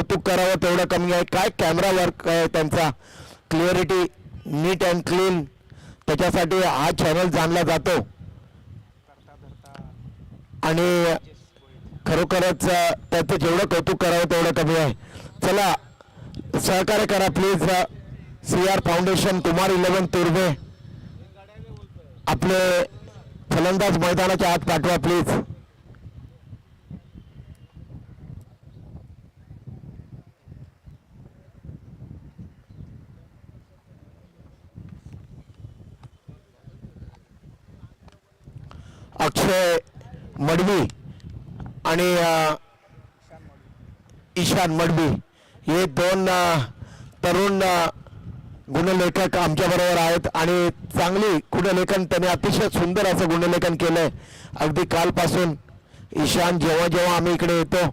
कौतुक करावं तेवढं कमी आहे. काय कॅमेरा वर्क आहे त्यांचा, क्लिअरिटी, नीट अँड क्लीन, त्याच्यासाठी हा चॅनल जाणला जातो. आणि खरोखरच त्याचं जेवढं कौतुक करावं तेवढं कमी आहे. चला सहकार्य करा please. CR foundation, Kumar 11 Turbhe आपले फलंदाज मैदानाच्या आत पाठवा प्लीज. अक्षय मडवी आणि ईशान मडवी हे दोन तरुण गुणलेखक आमच्याबरोबर आहेत आणि चांगली गुणलेखन त्यांनी अतिशय सुंदर असं गुणलेखन केलंय. अगदी कालपासून ईशान जेव्हा जेव्हा आम्ही इकडे येतो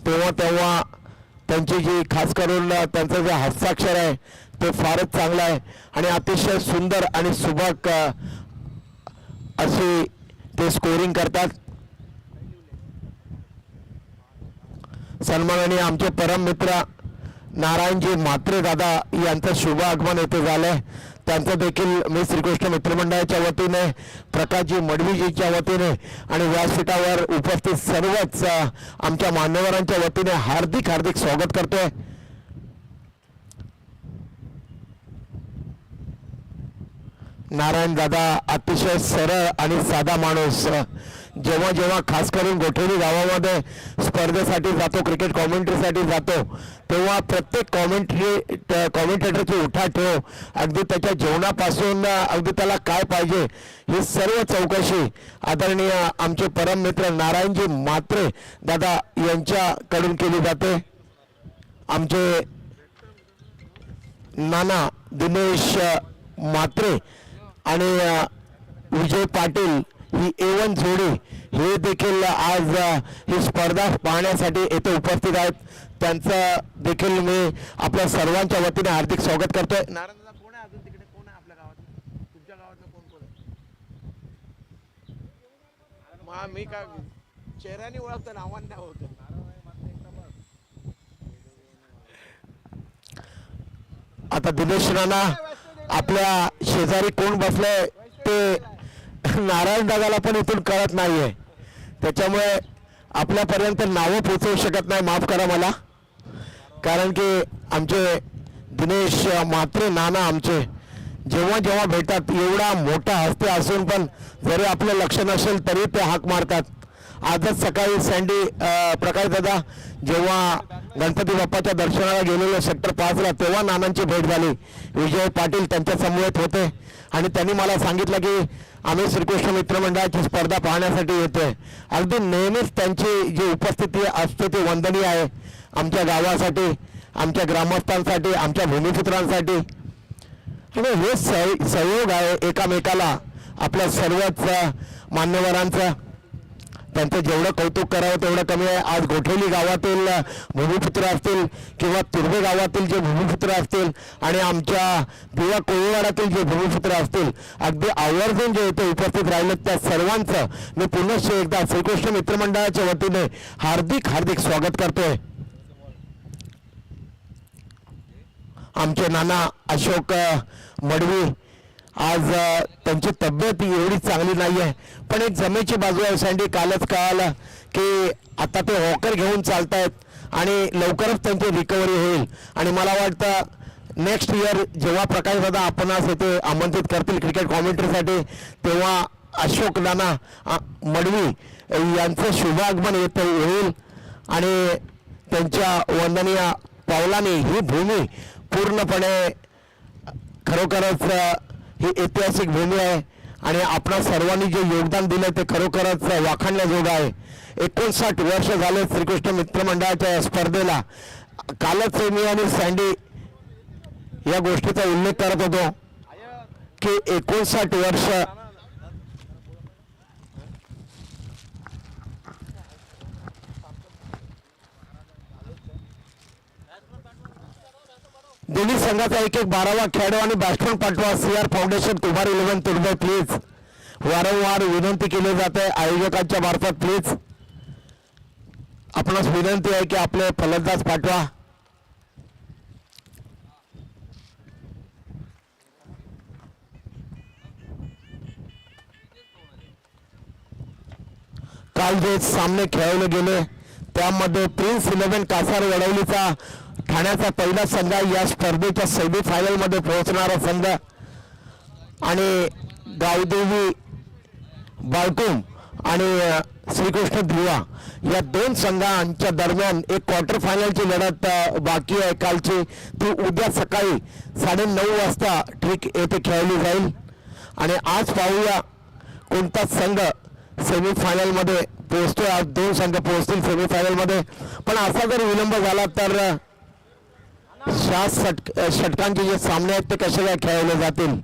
तेव्हा तेव्हा त्यांची जी खास करून त्यांचं जे हस्ताक्षर आहे ते फारच चांगलं आहे आणि अतिशय सुंदर आणि सुबक अशी ते स्कोरिंग करतात. सन्माननीय आमचे परम मित्र नारायणजी म्हात्रे दादा यांचं शुभ आगमन येथे झालंय. त्यांचं देखील मी श्रीकृष्ण मित्रमंडळाच्या वतीने, प्रकाशजी मडवीजीच्या वतीने आणि व्यासपीठावर उपस्थित सर्वच आमच्या मान्यवरांच्या वतीने हार्दिक हार्दिक स्वागत करतोय. नारायण दादा अतिशय सरळ आणि साधा माणूस. जेव्हा जेव्हा खास करून गोठेली गावामध्ये स्पर्धेसाठी जातो, क्रिकेट कॉमेंट्रीसाठी जातो, तेव्हा प्रत्येक कॉमेंटेटरची उठाठेव, अगदी त्याच्या जेवणापासून अगदी त्याला काय पाहिजे ही सर्व चौकशी आदरणीय आमचे परम मित्र नारायणजी म्हात्रे दादा यांच्याकडून केली जाते. आमचे नाना दिनेश म्हात्रे आणि विजय पाटील ही A1 जोडी हे देखील आज ही स्पर्धा पाहण्यासाठी येथे उपस्थित आहेत. त्यांचं देखील मी आपल्या सर्वांच्या वतीने हार्दिक स्वागत करतोय. नारायणदादा कोण आहे अजून तिकडे? कोण आहे आपल्या गावात? तुमच्या गावातलं कोण कोण आहे? मी काय चेहऱ्याने ओळखतो, नावाने नाही ओळखत. आता दिनेश राणा आपल्या शेजारी कोण बसलंय ते नारायण दादाला पण इथून कळत नाहीये, त्याच्यामुळे आपल्यापर्यंत नावं पोचवू शकत नाही. माफ करा मला, कारण की आमचे दिनेश म्हात्रे नाना आमचे जेव्हा जेव्हा भेटतात एवढा मोठा हस्ते असून पण जरी आपलं लक्ष नसेल तरी ते हाक मारतात. आजच सकाळी सँडी प्रकाश दादा जेव्हा गणपती बाप्पाच्या दर्शनाला गेलेलो सेक्टर 5ला तेव्हा नानांची भेट झाली. विजय पाटील त्यांच्या समवेत होते आणि त्यांनी मला सांगितलं की आम्ही श्रीकृष्ण मित्रमंडळाची स्पर्धा पाहण्यासाठी येतोय. अगदी नेहमीच त्यांची जी उपस्थिती असते ती वंदनीय आहे आमच्या गावासाठी, आमच्या ग्रामस्थांसाठी, आमच्या भूमिपुत्रांसाठी. आणि हे सहयोग आहे एकामेकाला आपल्या सर्वच मान्यवरांचं. त्यांचं जेवढं कौतुक करावं तेवढं कमी आहे. आज गोठेली गावातील भूमिपुत्र असतील किंवा तुर्भे गावातील जे भूमिपुत्र असतील आणि आमच्या बिवा कोळीवाड्यातील जे भूमिपुत्र असतील, अगदी आवर्जून जे इथे उपस्थित राहिले त्या सर्वांचं मी पुनश्च एकदा श्रीकृष्ण मित्रमंडळाच्या वतीने हार्दिक हार्दिक स्वागत करतोय. आमचे नाना अशोक मडवी आज त्यांची तब्येत एवढी चांगली नाही आहे, पण एक जमेची बाजू आहे. सँडी कालच कळालं की आता ते वॉकर घेऊन चालतायत आणि लवकरच त्यांची रिकव्हरी होईल. आणि मला वाटतं नेक्स्ट इयर जेव्हा प्रकाश दादा आपणास येथे आमंत्रित करतील क्रिकेट कॉमेंट्रीसाठी तेव्हा अशोक नाना मडवी यांचं शुभागमन येथे होईल आणि त्यांच्या वंदनीय पावलाने ही भूमी पूर्णपणे खरोखरच ही ऐतिहासिक भूमी आहे आणि आपणा सर्वांनी जे योगदान दिलं ते खरोखरच वाखाणण्याजोगं आहे. 59 वर्ष झाले श्रीकृष्ण मित्रमंडळाच्या स्पर्धेला. कालच मी आणि सँडी या गोष्टीचा उल्लेख करत होतो की 59 वर्ष दोन्ही संघाचा एक 12वा खेळाडू आणि बॅट्समन पाठवा. CR foundation Kumar 11 Turbhe please. वारंवार विनंती केली जाते आयोजकांच्या मार्फत, प्लीज आपणास विनंती आहे की आपले फलंदाज पाठवा. काल जे सामने खेळवले गेले त्यामध्ये प्रिन्स 11 कासार वडवलीचा ठाण्याचा पहिला संघ या स्पर्धेच्या सेमी फायनल मध्ये पोहोचणारा संघ आणि गावदेवी बाळकुम आणि श्रीकृष्ण ध्रुवा या दोन संघांच्या दरम्यान एक क्वार्टर फायनलची लढत बाकी आहे कालची. ती उद्या सकाळी 9:30 वाजता ठीक येथे खेळली जाईल आणि आज पाहूया कोणता संघ सेमीफायनलमध्ये पोहोचतोय. आज दोन संघ पोहोचतील सेमीफायनलमध्ये, पण असा जर विलंब झाला तर षटकांचे जे सामने आहेत ते कसे काय खेळवले जातील.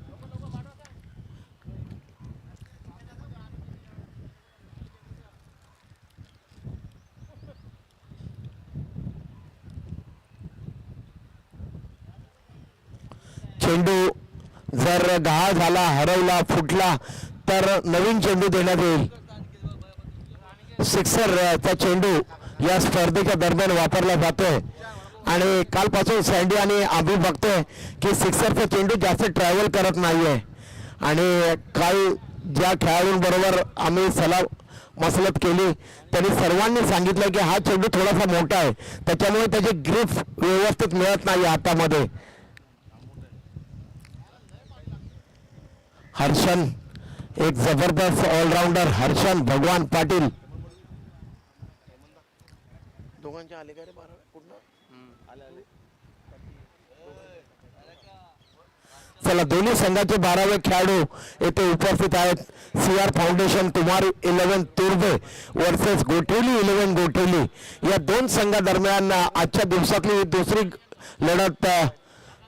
चेंडू जर गहाळ झाला, हरवला, फुटला तर नवीन चेंडू देण्यात येईल. सिक्सरचा चेंडू या स्पर्धेच्या दरम्यान वापरला जातोय आणि कालपासून सँडी आणि आम्ही बघतोय की सिक्सरचा चेंडू जास्त ट्रॅव्हल करत नाहीये आणि काल ज्या खेळाडूंबरोबर आम्ही सलाह मसलत केली त्यांनी सर्वांनी सांगितलं की हा चेंडू थोडासा मोठा आहे, त्याच्यामुळे त्याची ग्रिप व्यवस्थित मिळत नाही हातामध्ये. हर्षन एक जबरदस्त ऑलराऊंडर हर्षन भगवान पाटील. दोघांच्या आले का रे 12 पूर्ण आले. चला दोन्ही संघाचे 12वे खेळाडू येथे उपस्थित आहेत. CR foundation Kumar 11 Turbhe versus Gotheli 11 Gotheli या दोन संघादरम्यान आजच्या दिवसातली दुसरी लढत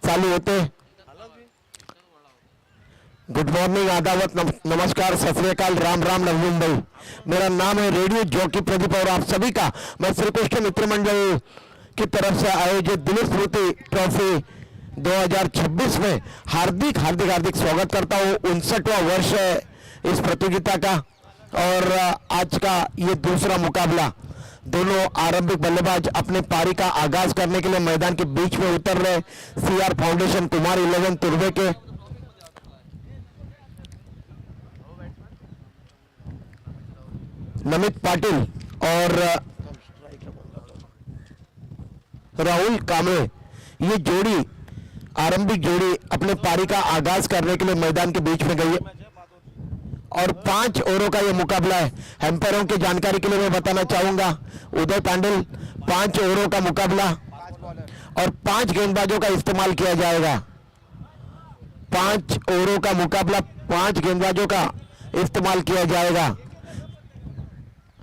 चालू होते. गुड मॉर्निंग, आदावत, नमस्कार, सत श्री अकाल, राम राम, नवी मुंबई. मेरा नाम है रेडियो जॉकी प्रदीप और आप सभी का मैं श्री कृष्ण मित्र मंडल की तरफ से आयोजित दिलीप स्मृति ट्रॉफी 2026 में हार्दिक हार्दिक हार्दिक स्वागत करता हूँ. 59वां वर्ष है इस प्रतियोगिता का और आज का ये दूसरा मुकाबला. दोनों आरंभिक बल्लेबाज अपने पारी का आगाज करने के लिए मैदान के बीच में उतर रहे. CR फाउंडेशन कुमार 11 तुर्भे के नमित पाटिल और राहुल कांबळे ये जोड़ी आरंभिक जोड़ी अपने पारी का आगाज करने के लिए मैदान के बीच में गई है और 5 ओवरों का ये मुकाबला है. एम्पायरों की जानकारी के लिए मैं बताना चाहूंगा उदय पांडल 5 ओवरों का मुकाबला और 5 गेंदबाजों का इस्तेमाल किया जाएगा. 5 ओवरों का मुकाबला 5 गेंदबाजों का इस्तेमाल किया जाएगा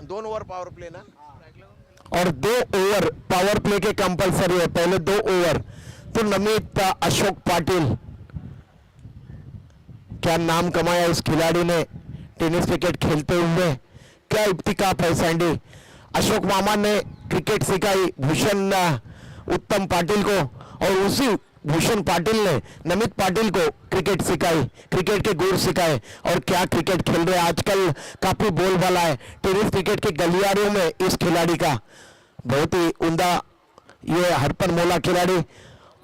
2 ओव्हर पॉवर प्ले ना और 2 ओवर पावर प्ले के कंपलसरी है. पहले 2 ओवर तो नमित अशोक पाटिल, क्या नाम कमाया इस खिलाड़ी ने टेनिस क्रिकेट खेलते हुए, क्या इब्तिकाफ है सैंडी. अशोक मामा ने क्रिकेट सिखाई भूषण उत्तम पाटिल को और उसी भूषण पाटिल ने नमित पाटिल को क्रिकेट सिखाई, क्रिकेट के गुर सिखाए और क्या क्रिकेट खेल रहे. आजकल काफी बोलबाला है टेनिस क्रिकेट के गलियारों में इस खिलाड़ी का. बहुत ही उम्दा ये हरपन मोला खिलाड़ी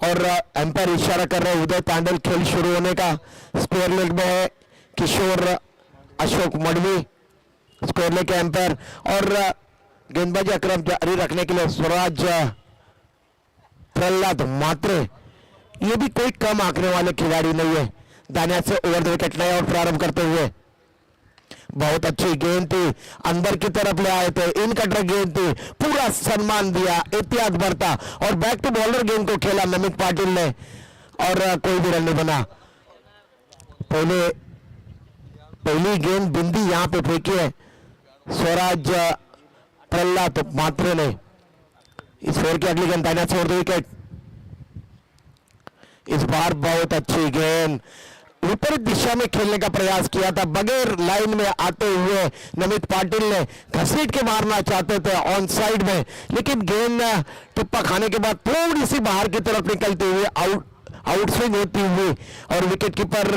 और एम्पायर इशारा कर रहे उदय पांडल. खेल शुरू होने का. स्क्वायर लेग में है किशोर अशोक मडवी स्क्वायर लेग के एम्पायर और गेंदबाजी क्रम जारी रखने के लिए स्वराज प्रहलाद मात्रे. ये भी कोई कम आंकने वाले खिलाड़ी नहीं है. दानिया से ओवर द विकेट नया और प्रारंभ करते हुए बहुत अच्छी गेंद थी, अंदर की तरफ ले आए थे, इन कटर गेंद थी, पूरा सम्मान दिया, एहतियात बरता और बैक टू बॉलर गेंद को खेला नमित पाटिल ने और कोई भी रन नहीं बना. पहली गेंद बिंदी यहां पे फेंकी है स्वराज प्रहलाद मात्रे ने. इस ओवर की अगली गेंद दानिया से ओवर द विकेट. इस बार बहुत अच्छी गेंद विपरीत दिशा में खेलने का प्रयास किया था. बगैर लाइन में आते हुए नमित पाटिल ने घसीट के मारना चाहते थे ऑन साइड में, लेकिन गेंद टिप्पा खाने के बाद थोड़ी सी बाहर की तरफ निकलते हुए आउटस्विंग होती हुई और विकेट कीपर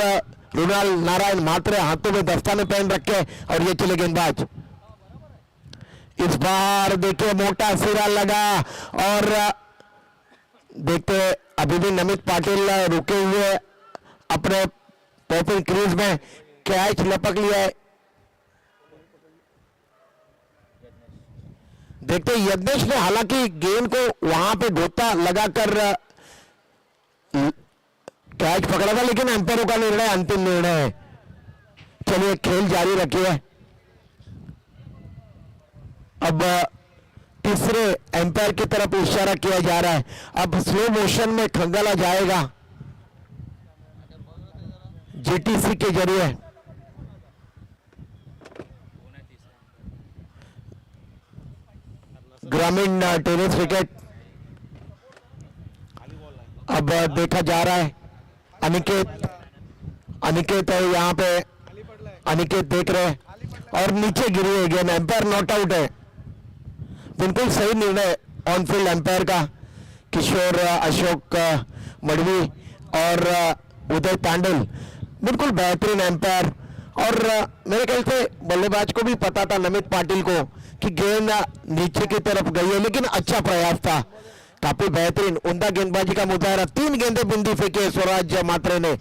रुणाल नारायण मात्रे हाथों में दस्ताने पहन रखे और ये चले गेंदबाज. इस बार देखिए मोटा सिरा लगा और देखते अभी भी नमित पाटिल रुके हुए अपने पॉपिंग क्रीज में कैच लपक लिया है. देखते यज्ञेश ने हालांकि गेंद को वहां पे गोता लगाकर कैच पकड़ा था, लेकिन एम्पायरों का निर्णय अंतिम निर्णय है। चलिए खेल जारी रखिए। अब तीसरे एम्पायर की तरफ इशारा किया जा रहा है। अब स्लो मोशन में खंगाला जाएगा जीटीसी के जरिए। ग्रामीण टेनिस विकेट अब देखा जा रहा है। अनिकेत है यहाँ पे, अनिकेत देख रहे हैं और नीचे गिरी है गेंद। एम्पायर नॉट आउट है। बिल्कुल सही निर्णय ऑन फील्ड एम्पायर का, किशोर अशोक मडवी और उदय तांडुल, बिल्कुल बेहतरीन एम्पायर। और मेरे ख्याल से बल्लेबाज को भी पता था, नमित पाटिल को, कि गेंद नीचे की तरफ गई है, लेकिन अच्छा प्रयास था, काफी बेहतरीन उमदा गेंदबाजी का मुजाहरा। 3 गेंदें बिंदी फेंके स्वराज मात्रे ने।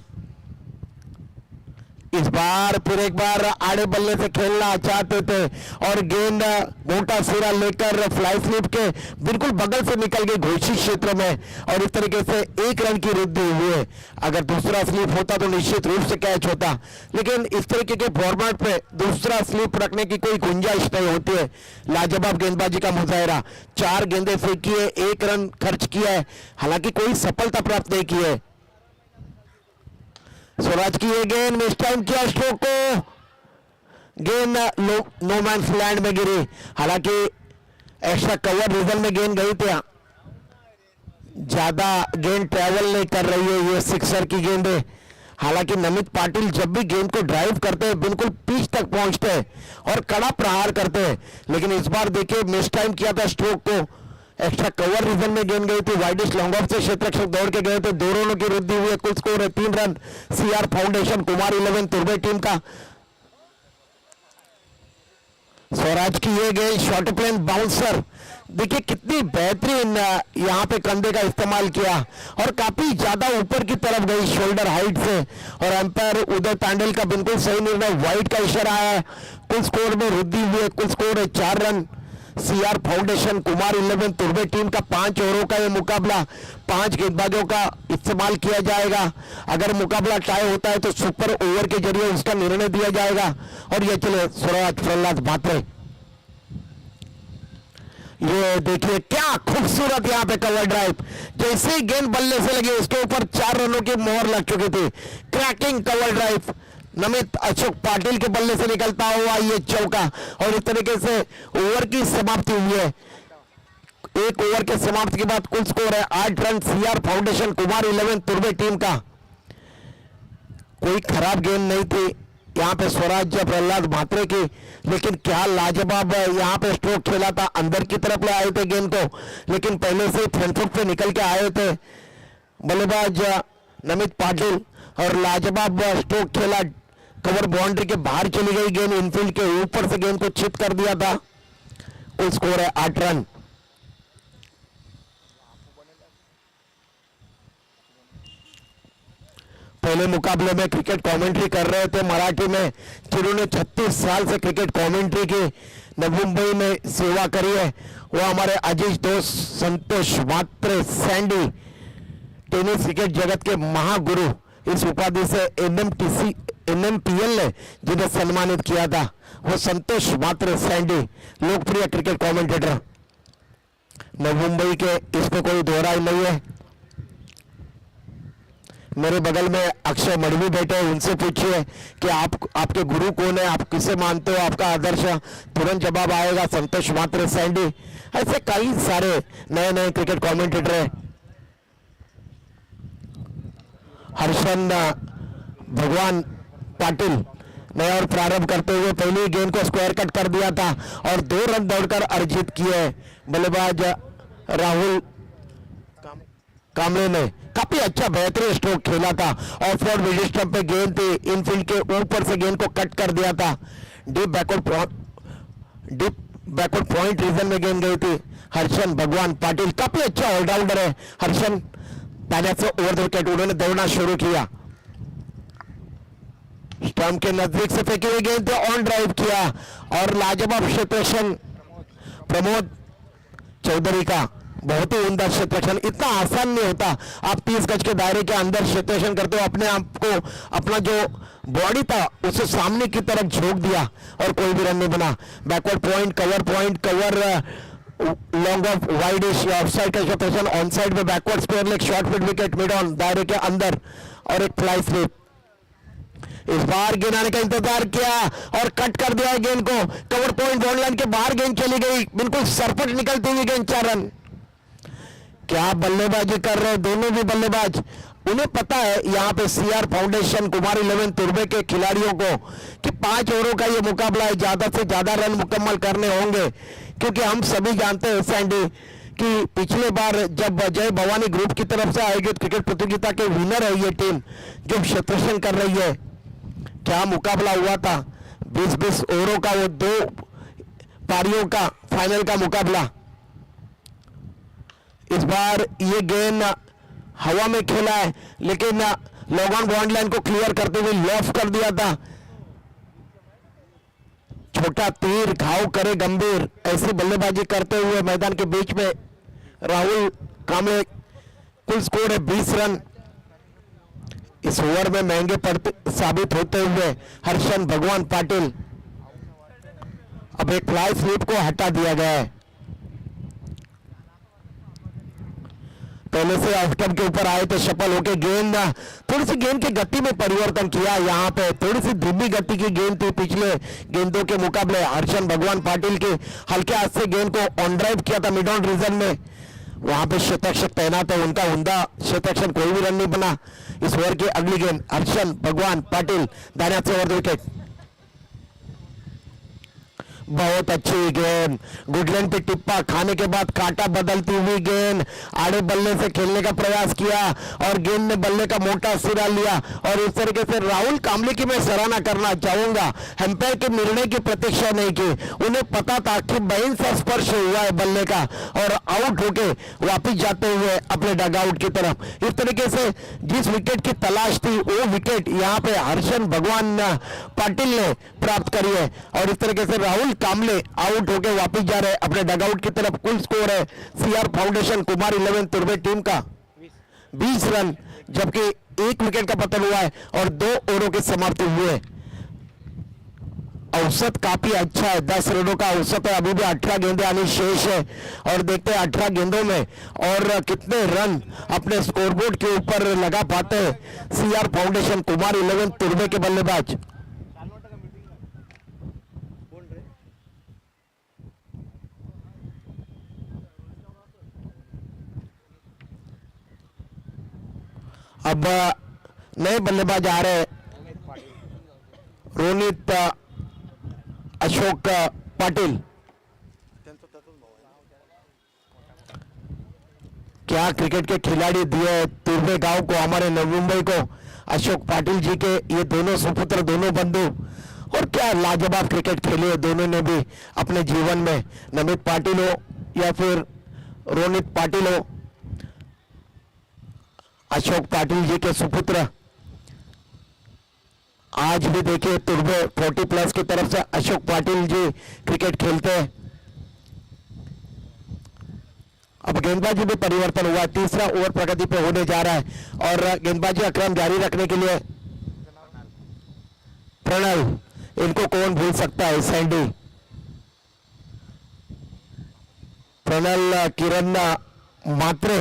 इस बार फिर एक बार आड़े बल्ले से खेलना चाहते थे और गेंद मोटा सिरा लेकर फ्लाई स्लिप के बिल्कुल बगल से निकल गई घोषित क्षेत्र में और इस तरीके से 1 रन की वृद्धि हुई है। अगर दूसरा स्लिप होता तो निश्चित रूप से कैच होता, लेकिन इस तरीके के फॉर्मेट पे दूसरा स्लिप रखने की कोई गुंजाइश नहीं होती है। लाजवाब गेंदबाजी का मुजाहरा। 4 गेंदें फेंकी है, 1 रन खर्च किया है, हालांकि कोई सफलता प्राप्त नहीं की है। स्वराज की ये गेंद मिस टाइम किया स्ट्रोक को, गेंद नो मैंस लैंड में गिरी। हालांकि एक्स्ट्रा कवर रीजन में गेंद गई थी, ज्यादा गेंद ट्रैवल नहीं कर रही है ये सिक्सर की गेंद है। हालांकि नमित पाटिल जब भी गेंद को ड्राइव करते हैं बिल्कुल पिच तक पहुंचते हैं और कड़ा प्रहार करते हैं, लेकिन इस बार देखिए मिस टाइम किया था स्ट्रोक को। एक्स्ट्रा कवर रीजन में गेंद गई थी, वाइडिश लॉन्ग ऑफ से क्षेत्ररक्षक दौड़ के गए थे। 2 रनों की वृद्धि हुई है। कुल स्कोर है 3 रन सीआर फाउंडेशन कुमार 11 तुर्बे टीम का। स्वराज की ये गेंद शॉर्ट प्लेन बाउंसर, देखिए कितनी बेहतरीन यहाँ पे कंधे का इस्तेमाल किया और काफी ज्यादा ऊपर की तरफ गई शोल्डर हाइट से। और एम्पायर उदय तांडुल का बिल्कुल सही निर्णय, वाइड का इशारा आया। कुल स्कोर में वृद्धि हुई है। कुल स्कोर है 4 रन सीआर फाउंडेशन कुमार 11 तुर्बे टीम का। 5 ओवरों का ये मुकाबला, 5 गेंदबाजों का इस्तेमाल किया जाएगा। अगर मुकाबला टाई होता है तो सुपर ओवर के जरिए उसका निर्णय दिया जाएगा। और ये चले स्वराज प्रहलाद भात्रे, ये देखिए क्या खूबसूरत यहाँ पे कवर ड्राइव। जैसे ही गेंद बल्ले से लगी उसके ऊपर 4 रनों की मोहर लग चुकी थी। Cracking cover drive Namit Ashok Patil के बल्ले से निकलता हुआ ये चौका। और इस तरीके से ओवर की समाप्ति हुई है। 1 ओवर के समाप्ति के बाद कुल स्कोर है 8 रन सीआर फाउंडेशन कुमार 11 तुर्बे टीम का। कोई खराब गेंद नहीं थी यहाँ पे स्वराज प्रहलाद भात्रे की, लेकिन क्या लाजवाब यहाँ पे स्ट्रोक खेला था। अंदर की तरफ ले आए थे गेंद को, लेकिन पहले से फ्रंट फुट पे निकल के आए थे बल्लेबाज नमित पाटिल और लाजवाब स्ट्रोक खेला। कवर बाउंड्री के बाहर चली गई गेंद, इनफील्ड के ऊपर से गेंद को चित कर दिया था। कुल स्कोर है 8 रन। पहले मुकाबले में क्रिकेट कमेंट्री कर रहे थे मराठी में, जिन्होंने 36 साल से क्रिकेट कमेंट्री की नवी मुंबई में सेवा करी है, वो हमारे अजीज दोस्त संतोष मात्रे सैंडी, टेनिस क्रिकेट जगत के महागुरु। इस उपाधि से एनएमपीएल ने जिन्हें सम्मानित किया था, वो संतोष मात्रे सैंडी, लोकप्रिय क्रिकेट कमेंटेटर नवी मुंबई के, इसमें कोई दोहराई नहीं है। मेरे बगल में अक्षय मडवी बैठे हैं, उनसे पूछिए कि आपके गुरु कौन है, आप किसे मानते हो, आपका आदर्श। तुरंत जवाब आएगा संतोष मात्रे सैंडी। ऐसे कई सारे नए नए क्रिकेट कमेंटेटर हैं। हर्षन भगवान पाटिल ने और प्रारंभ करते हुए पहली गेंद को स्क्वायर कट कर दिया था और 2 रन दौड़कर अर्जित किए बल्लेबाज राहुल कामरे ने। काफी अच्छा बेहतरीन स्ट्रोक खेला था। ऑफ रोड मिडिल स्टंप पे गेंद थी, इनफील्ड के ऊपर से गेंद को कट कर दिया था। डीप बैकवर्ड पॉइंट रीजन में गेंद गई थी। हर्षन भगवान पाटिल काफी अच्छा ऑलराउंडर है। हर्षन पहले से ओवर द विकेट उन्होंने दौड़ना शुरू किया। स्टंप के नजदीक से फेंकी हुई गेंद ऑन ड्राइव किया और लाजवाब क्षेत्ररक्षण प्रमोद चौधरी का बहुत ही उम्दा क्षेत्ररक्षण, इतना आसान नहीं होता। आप 30 गज के दायरे के अंदर क्षेत्ररक्षण करते हो, अपने आप को, अपना जो बॉडी था उसे सामने की तरफ झोंक दिया और कोई भी रन नहीं बना। Backward point, cover long off wide off side का क्षेत्ररक्षण, ऑन साइड में backward square leg, short mid wicket, mid on दायरे के अंदर और एक फ्लाई स्लिप। इस बार गेंद आने का इंतजार किया और कट कर दिया गेंद को। कवर पॉइंट बॉल लाइन के बाहर गेंद चली गई, बिल्कुल सरपट निकलती हुई गेंद, 4 रन। क्या बल्लेबाजी कर रहे हैं दोनों भी बल्लेबाज। उन्हें पता है यहाँ पे सीआर फाउंडेशन कुमार 11 तुर्बे के खिलाड़ियों को कि 5 ओवरों का ये मुकाबला है, ज्यादा से ज्यादा रन मुकम्मल करने होंगे, क्योंकि हम सभी जानते हैं सैंडी कि पिछले बार जब जय भवानी ग्रुप की तरफ से आयोजित क्रिकेट प्रतियोगिता के विनर है ये टीम जो क्षेत्ररक्षण कर रही है। क्या मुकाबला हुआ था, 20-20 ओवरों का वो 2 पारियों का फाइनल का मुकाबला। इस बार ये गेंद हवा में खेला है, लेकिन लॉन्ग ऑन बाउंड्री लाइन को क्लियर करते हुए लॉफ कर दिया था। छोटा तीर घाव करे गंभीर, ऐसी बल्लेबाजी करते हुए मैदान के बीच में राहुल कामले। कुल स्कोर है 20 रन। इस ओवर में महंगे पड़ते साबित होते हुए हर्षन भगवान पाटिल। अब एक फ्लाई स्लिप को हटा दिया गया है। पहले से ऑफ्टम के ऊपर आए थे सफल होकर, गेंद थोड़ी सी गेंद की गति में परिवर्तन किया। यहाँ पे थोड़ी सी धीमी गति की गेंद थी पिछले गेंदों के मुकाबले। हर्षन भगवान पाटिल के हल्के हाथ से गेंद को ऑन ड्राइव किया था मिड ऑन रीजन में, वहां पे क्षेत्ररक्षक तैनात है, उनका उमदा क्षेत्ररक्षण, कोई भी रन नहीं बना। इस ओवर की अगली गेंद हर्षन भगवान पाटिल दाहिने हाथ से ओवर विकेट। बहुत अच्छी गेंद, गुडलैंड पे टिप्पा खाने के बाद कांटा बदलती हुई गेंद, आड़े बल्ले से खेलने का प्रयास किया और गेंद ने बल्ले का मोटा सिरा लिया। और इस तरीके से राहुल कामले की मैं सराहना करना चाहूंगा, एम्पायर के निर्णय की प्रतीक्षा नहीं की। उन्हें पता था कि बहन सा स्पर्श हुआ है बल्ले का और आउट होके वापिस जाते हुए अपने डगआउट की तरफ। इस तरीके से जिस विकेट की तलाश थी वो विकेट यहाँ पे हर्षन भगवान पाटिल ने प्राप्त करी है और इस तरीके से राहुल कामले आउट होकर वापस जा रहे हैं अपने डगआउट की तरफ। कुल स्कोर है सीआर फाउंडेशन कुमार 11 तुर्बे टीम का 20 रन, जबकि 1 विकेट का पतन हुआ है और 2 ओवरों की समाप्ति हुई है। औसत काफी अच्छा है, 10 रनों का औसत है। अभी भी 18 गेंदें आनी शेष है और देखते हैं 18 गेंदों में और कितने रन अपने स्कोरबोर्ड के ऊपर लगा पाते हैं सीआर फाउंडेशन कुमार 11 तुर्बे के बल्लेबाज। अब नए बल्लेबाज आ रहे हैं, रोनित अशोक पाटिल। क्या क्रिकेट के खिलाड़ी दिए तुर्बे गांव को, हमारे नवी मुंबई को, अशोक पाटिल जी के ये दोनों सुपुत्र, दोनों बंधु, और क्या लाजवाब क्रिकेट खेली है दोनों ने भी अपने जीवन में। नमित पाटिल हो या फिर रोनित पाटिल हो, अशोक पाटिल जी के सुपुत्र आज भी देखिए तुर्बे 40+ की तरफ से अशोक पाटिल जी क्रिकेट खेलते हैं। अब गेंदबाजी में परिवर्तन हुआ, तीसरा ओवर प्रगति पे होने जा रहा है और गेंदबाजी का क्रम जारी रखने के लिए प्रणल, इनको कौन भूल सकता है, सैंडी, प्रणल, किरण मात्रे,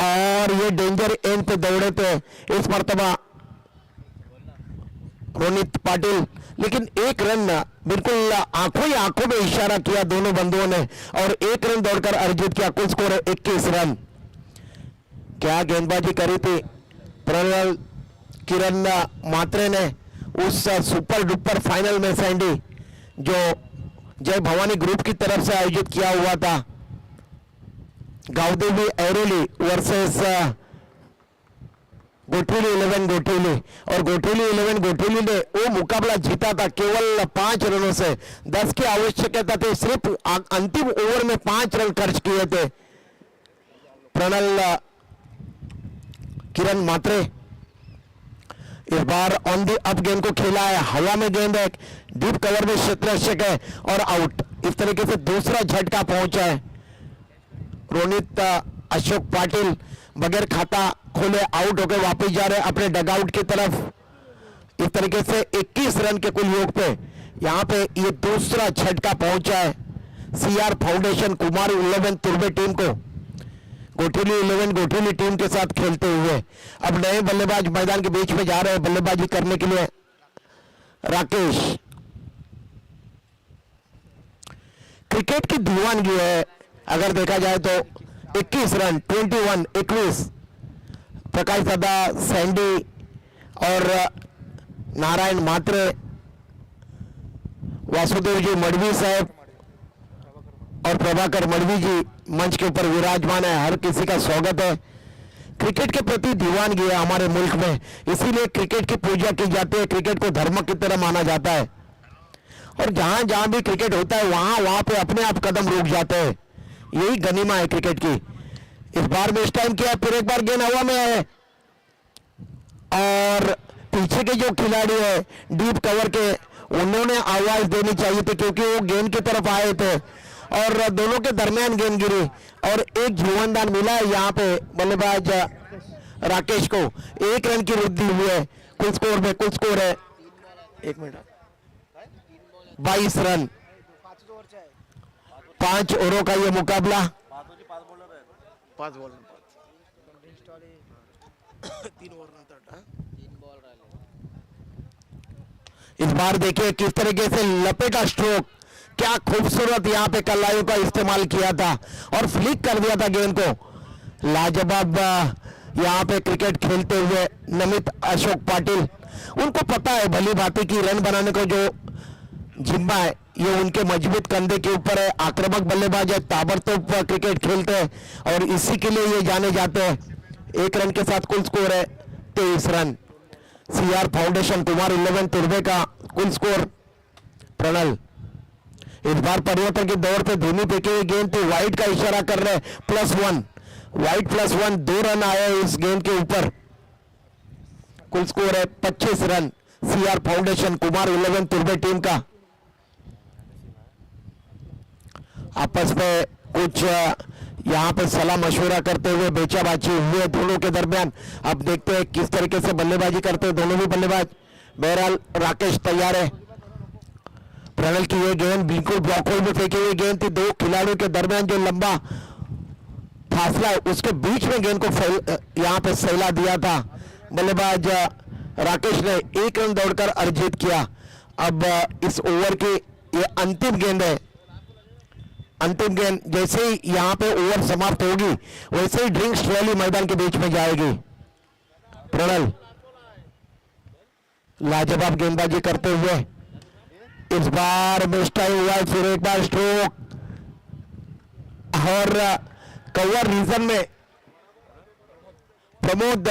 और ये डेंजर एंड पे दौड़े थे इस मर्तबा रोनित पाटिल, लेकिन 1 रन बिल्कुल आंखों ही आंखों में इशारा किया दोनों बंधुओं ने और 1 रन दौड़कर अर्जित किया। कुल स्कोर है 21 रन। क्या गेंदबाजी करी थी प्रणल, किरण मात्रे ने उस सुपर डुपर फाइनल में सैंडी जो जय भवानी ग्रुप की तरफ से आयोजित किया हुआ था, गावदेवी ऐरोली वर्सेस गोठीली 11 गोठीली, और गोठीली 11 गोठीली ने वो मुकाबला जीता था केवल 5 रनों से। 10 की आवश्यकता थी, सिर्फ अंतिम ओवर में 5 रन खर्च किए थे प्रणल, किरण मात्रे। इस बार ऑन दी अप गेंद को खेला है, हवा में गेंद है, डीप कवर में क्षेत्ररक्षक है और आउट। इस तरीके से दूसरा झटका पहुंचा है रोनित अशोक पाटिल बगैर खाता खोले आउट होकर वापस जा रहे अपने डगआउट की तरफ। इस तरीके से 21 रन के कुल योग पे यहाँ पे ये दूसरा झटका पहुंचा है सीआर फाउंडेशन कुमार 11 तुर्बे टीम को। गोठीली 11 गोठीली टीम के साथ खेलते हुए अब नए बल्लेबाज मैदान के बीच में जा रहे हैं बल्लेबाजी करने के लिए। राकेश क्रिकेट की दीवानगी है अगर देखा जाए तो 21 रन 21 प्रकाश दादा सैंडी और नारायण मात्रे वासुदेव जी मडवी साहब और प्रभाकर मडवी जी मंच के ऊपर विराजमान है। हर किसी का स्वागत है। क्रिकेट के प्रति दीवानगी है हमारे मुल्क में, इसीलिए क्रिकेट की पूजा की जाती है। क्रिकेट को धर्म की तरह माना जाता है और जहां जहां भी क्रिकेट होता है वहां वहां पे अपने आप कदम रुक जाते हैं। यही गनीमा है क्रिकेट की। इस बार मिस टाइम किया, फिर एक बार गेंद हवा में है और पीछे के जो खिलाड़ी है डीप कवर के उन्होंने आवाज देनी चाहिए थी क्योंकि वो गेंद की तरफ आए थे और दोनों के दरमियान गेंद गिरी और एक जीवनदान मिला है यहाँ पे बल्लेबाज राकेश को। 1 रन की वृद्धि हुई है कुल स्कोर है 1 मिनट 22 रन। 5 ओवरों का ये मुकाबला। 5 बॉल 3 ओवर नंतर इस बार देखिए किस तरीके से लपेटा स्ट्रोक, क्या खूबसूरत यहाँ पे कलाइयों का इस्तेमाल किया था और फ्लिक कर दिया था गेंद को। लाजवाब यहाँ पे क्रिकेट खेलते हुए नमित अशोक पाटिल, उनको पता है भली भांति की रन बनाने को जो जिम्मा है ये उनके मजबूत कंधे के ऊपर है। आक्रामक बल्लेबाज है, ताबड़तोड़ क्रिकेट खेलते हैं और इसी के लिए ये जाने जाते हैं। 1 रन के साथ कुल स्कोर है 23 रन। सीआर फाउंडेशन कुमार 11 तुर्बे का कुल स्कोर। प्रणल इस बार परिवर्तन की दौड़ पे धीमी फेंकी हुई गेंद थी, वाइड का इशारा कर रहे +1 वाइड +1 2 रन आए इस गेंद के ऊपर। कुल स्कोर है 25 रन सीआर फाउंडेशन कुमार 11 तुर्बे टीम का। आपस में कुछ यहाँ पे सलाह मशवरा करते हुए बेचाबाची हुए दोनों के दरमियान। अब देखते हैं किस तरीके से बल्लेबाजी करते हैं दोनों भी बल्लेबाज। बहरहाल राकेश तैयार है। प्रणल की ये गेंद बिल्कुल ब्लॉक होल में फेंकी हुई गेंद थी। 2 खिलाड़ियों के दरमियान जो लंबा फासला है उसके बीच में गेंद को यहाँ पे सैला दिया था बल्लेबाज राकेश ने। 1 रन दौड़कर अर्जित किया। अब इस ओवर की ये अंतिम गेंद है। अंतिम गेंद जैसे ही यहाँ पे ओवर समाप्त होगी वैसे ही ड्रिंक्स ट्रॉली मैदान के बीच में जाएगी। प्रणल लाजवाब गेंदबाजी करते हुए इस बार मिस टाइम हुआ, फिर एक बार स्ट्रोक और कवर रीजन में प्रमोद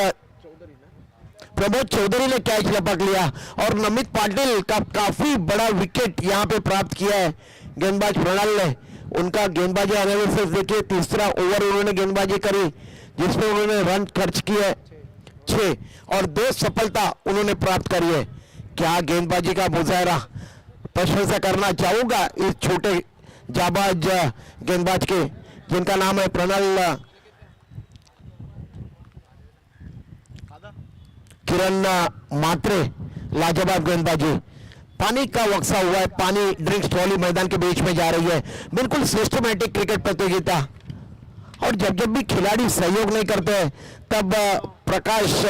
चौधरी ने कैच लपक लिया और नमित पाटिल का काफी बड़ा विकेट यहाँ पे प्राप्त किया है गेंदबाज प्रणल ने। उनका गेंदबाजी एनालिसिस देखिए, तीसरा ओवर उन्होंने गेंदबाजी करी जिसमें उन्होंने रन खर्च किए 6 और 2 सफलता उन्होंने प्राप्त करी है। क्या गेंदबाजी का मुजाहरा, प्रशंसा करना चाहूंगा इस छोटे जाबाज गेंदबाज के जिनका नाम है प्रणल किरण मात्रे। लाजवाब गेंदबाजी। पानी का वक्सा हुआ है, पानी ड्रिंक्स ट्रॉली मैदान के बीच में जा रही है। बिल्कुल सिस्टमैटिक क्रिकेट प्रतियोगिता और जब जब भी खिलाड़ी सहयोग नहीं करते तब प्रकाश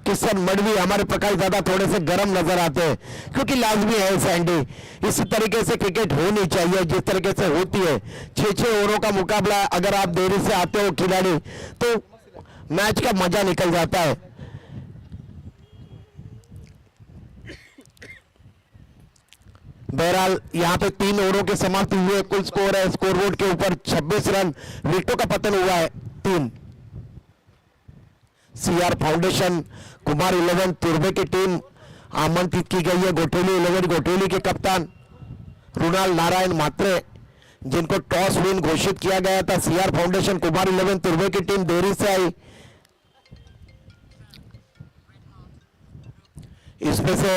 किशन मडवी हमारे प्रकाश दादा थोड़े से गर्म नजर आते हैं क्योंकि लाजमी है सैंडी। इसी तरीके से क्रिकेट होनी चाहिए जिस तरीके से होती है। 6-6 ओवरों का मुकाबला, अगर आप देरी से आते हो खिलाड़ी तो मैच का मजा निकल जाता है। बहरहाल यहाँ पे 3 ओवरों के समाप्ति हुए। कुल स्कोर है स्कोरबोर्ड के ऊपर 26 रन। विकेटों का पतन हुआ है 3। सीआर फाउंडेशन कुमार 11 तुर्बे की टीम आमंत्रित की गई है। गोठेली 11 गोठेली के कप्तान रुणाल नारायण मात्रे जिनको टॉस विन घोषित किया गया था। सीआर फाउंडेशन कुमार 11 तुर्बे की टीम देरी से आई। इसमें से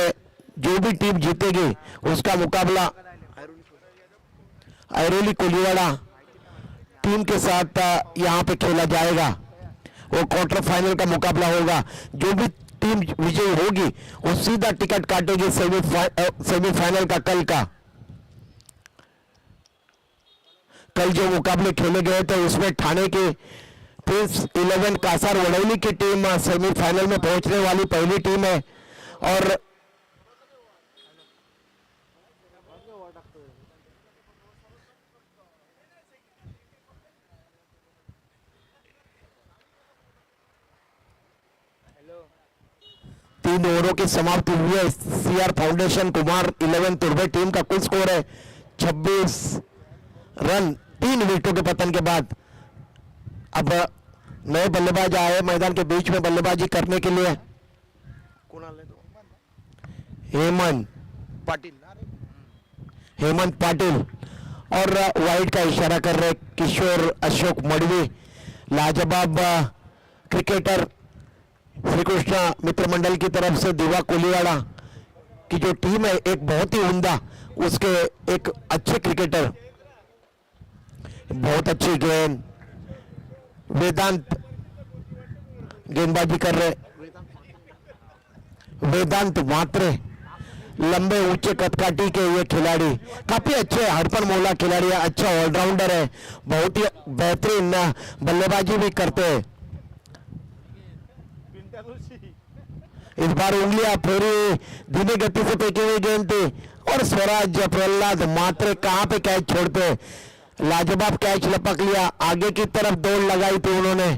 जो भी टीम जीतेगी उसका मुकाबला ऐरोली कोलीवाड़ा टीम के साथ यहाँ पे खेला जाएगा। वो क्वार्टर फाइनल का मुकाबला होगा। जो भी टीम विजयी होगी वो सीधा टिकट काटेगी सेमीफाइनल का कल जो मुकाबले खेले गए थे उसमें ठाणे के प्रिंस 11 कासार वडौली की टीम सेमीफाइनल में पहुंचने वाली पहली टीम है। और तीन ओवरों की समाप्ति हुई है। सीआर फाउंडेशन कुमार 11 तुर्बे टीम का कुल स्कोर है 26 रन 3 विकेटों के पतन के बाद। अब नए बल्लेबाज आए मैदान के बीच में बल्लेबाजी करने के लिए। हेमंत पाटिल और वाइड का इशारा कर रहे किशोर अशोक मडवी। लाजवाब क्रिकेटर श्री कृष्णा मित्र मंडल की तरफ से दिवा कोलीवाड़ा की जो टीम है एक बहुत ही उम्दा उसके एक अच्छे क्रिकेटर। बहुत अच्छी गेंद वेदांत गेंदबाजी कर रहे। वेदांत मात्रे लंबे ऊंचे कदकाठी के ये खिलाड़ी काफी अच्छे हड़पन मोहला खिलाड़ी है। अच्छा ऑलराउंडर है। बहुत ही बेहतरीन बल्लेबाजी भी करते हैं। इस बार उंगलियां फेरी धीमी गति से फेंकी हुई गेंद थी और स्वराज प्रहलाद मात्रे कहां पे कैच छोड़ते। लाजवाब कैच लपक लिया। आगे की तरफ दौड़ लगाई थी उन्होंने।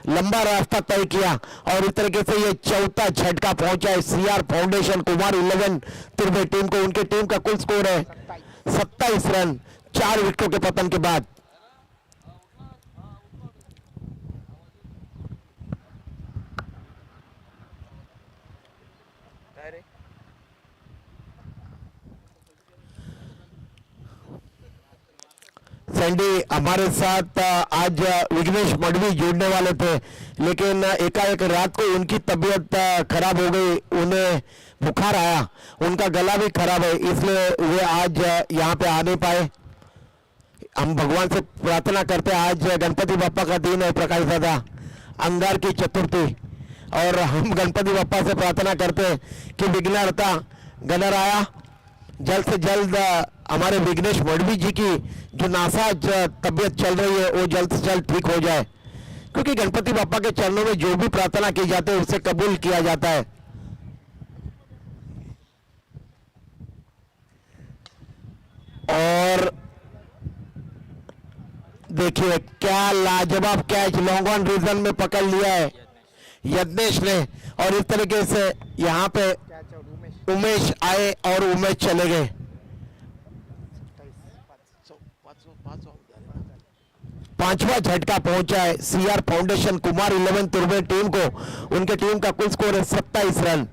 लंबा रास्ता तय किया और इस तरीके से ये चौथा झटका पहुंचा है सीआर फाउंडेशन कुमार 11 तुर्बे टीम को। उनकी टीम का कुल स्कोर है 27 रन 4 विकेटों के पतन के बाद। सैंडी हमारे साथ आज विघ्नेश मडवी जुड़ने वाले थे लेकिन एकाएक रात को उनकी तबीयत खराब हो गई। उन्हें बुखार आया। उनका गला भी खराब है इसलिए वे आज यहाँ पे आ नहीं पाए। हम भगवान से प्रार्थना करते हैं। आज गणपति बापा का दिन है प्रकाश दादा अंगार की चतुर्थी और हम गणपति बापा से प्रार्थना करते हैं कि विघ्नहर्ता गणराया जल्द से जल्द हमारे विघ्नेश मडवी जी की जो नासाज तबीयत चल रही है वो जल्द से जल्द ठीक हो जाए क्योंकि गणपति बापा के चरणों में जो भी प्रार्थना की जाती है उसे कबूल किया जाता है। और देखिए क्या लाजवाब कैच लॉन्ग ऑन रीजन में पकड़ लिया है यज्ञेश ने और इस तरीके से यहाँ पे उमेश आए और उमेश चले गए। पांचवा झटका पहुंचा है सीआर फाउंडेशन कुमार 11 तुर्बे टीम को। उनके टीम का कुल स्कोर है 27 रन।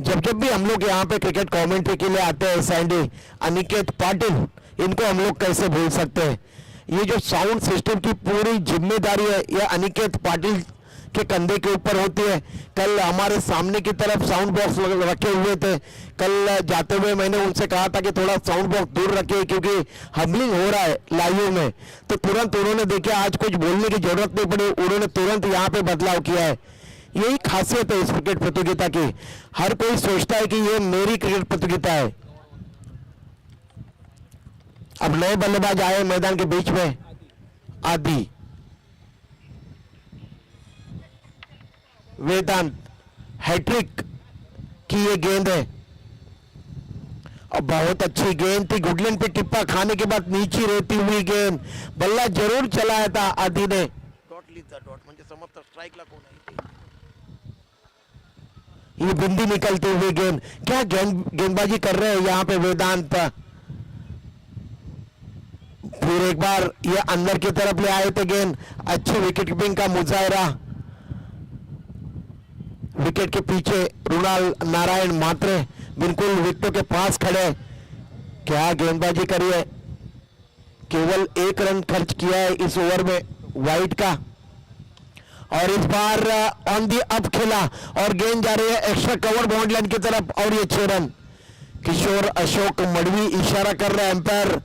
जब भी हम लोग यहाँ पे क्रिकेट कमेंट्री के लिए आते हैं सैंडी अनिकेत पाटिल इनको हम लोग कैसे भूल सकते हैं। ये जो साउंड सिस्टम की पूरी जिम्मेदारी है ये अनिकेत पाटिल के कंधे के ऊपर होती है। कल हमारे सामने की तरफ साउंड बॉक्स रखे हुए थे। कल जाते हुए मैंने उनसे कहा था कि थोड़ा साउंड बॉक्स दूर रखिए क्योंकि हम्बलिंग हो रहा है लाइव में। तो तुरंत उन्होंने देखा आज कुछ बोलने की जरूरत नहीं पड़ी। उन्होंने तुरंत यहाँ पे बदलाव किया है। यही खासियत है इस क्रिकेट प्रतियोगिता की। हर कोई सोचता है कि ये मेरी क्रिकेट प्रतियोगिता है। अब नए बल्लेबाज आए मैदान के बीच में। आदि वेदांत हैट्रिक की ये गेंद है और बहुत अच्छी गेंद थी। गुडलैंड पे टिप्पा खाने के बाद नीचे रहती हुई गेंद बल्ला जरूर चलाया था आदि ने। डॉट लिहिता डॉट म्हणजे समर्थ स्ट्राइकला कोण आहे ये बिंदी निकलती हुई गेंद। क्या गेंदबाजी कर रहे हैं यहाँ पे वेदांत। फिर एक बार ये अंदर की तरफ ले आए थे गेंद। अच्छी विकेट कीपिंग का मुजाहरा। विकेट के पीछे रुणाल नारायण मात्रे बिल्कुल विकेटों के पास खड़े। क्या गेंदबाजी करी है। केवल 1 रन खर्च किया है इस ओवर में वाइट का और इस बार ऑन दी अप खेला और गेंद जा रही है एक्स्ट्रा कवर बाउंड्री लाइन की तरफ और ये 6 रन। किशोर अशोक मडवी इशारा कर रहा है एम्पायर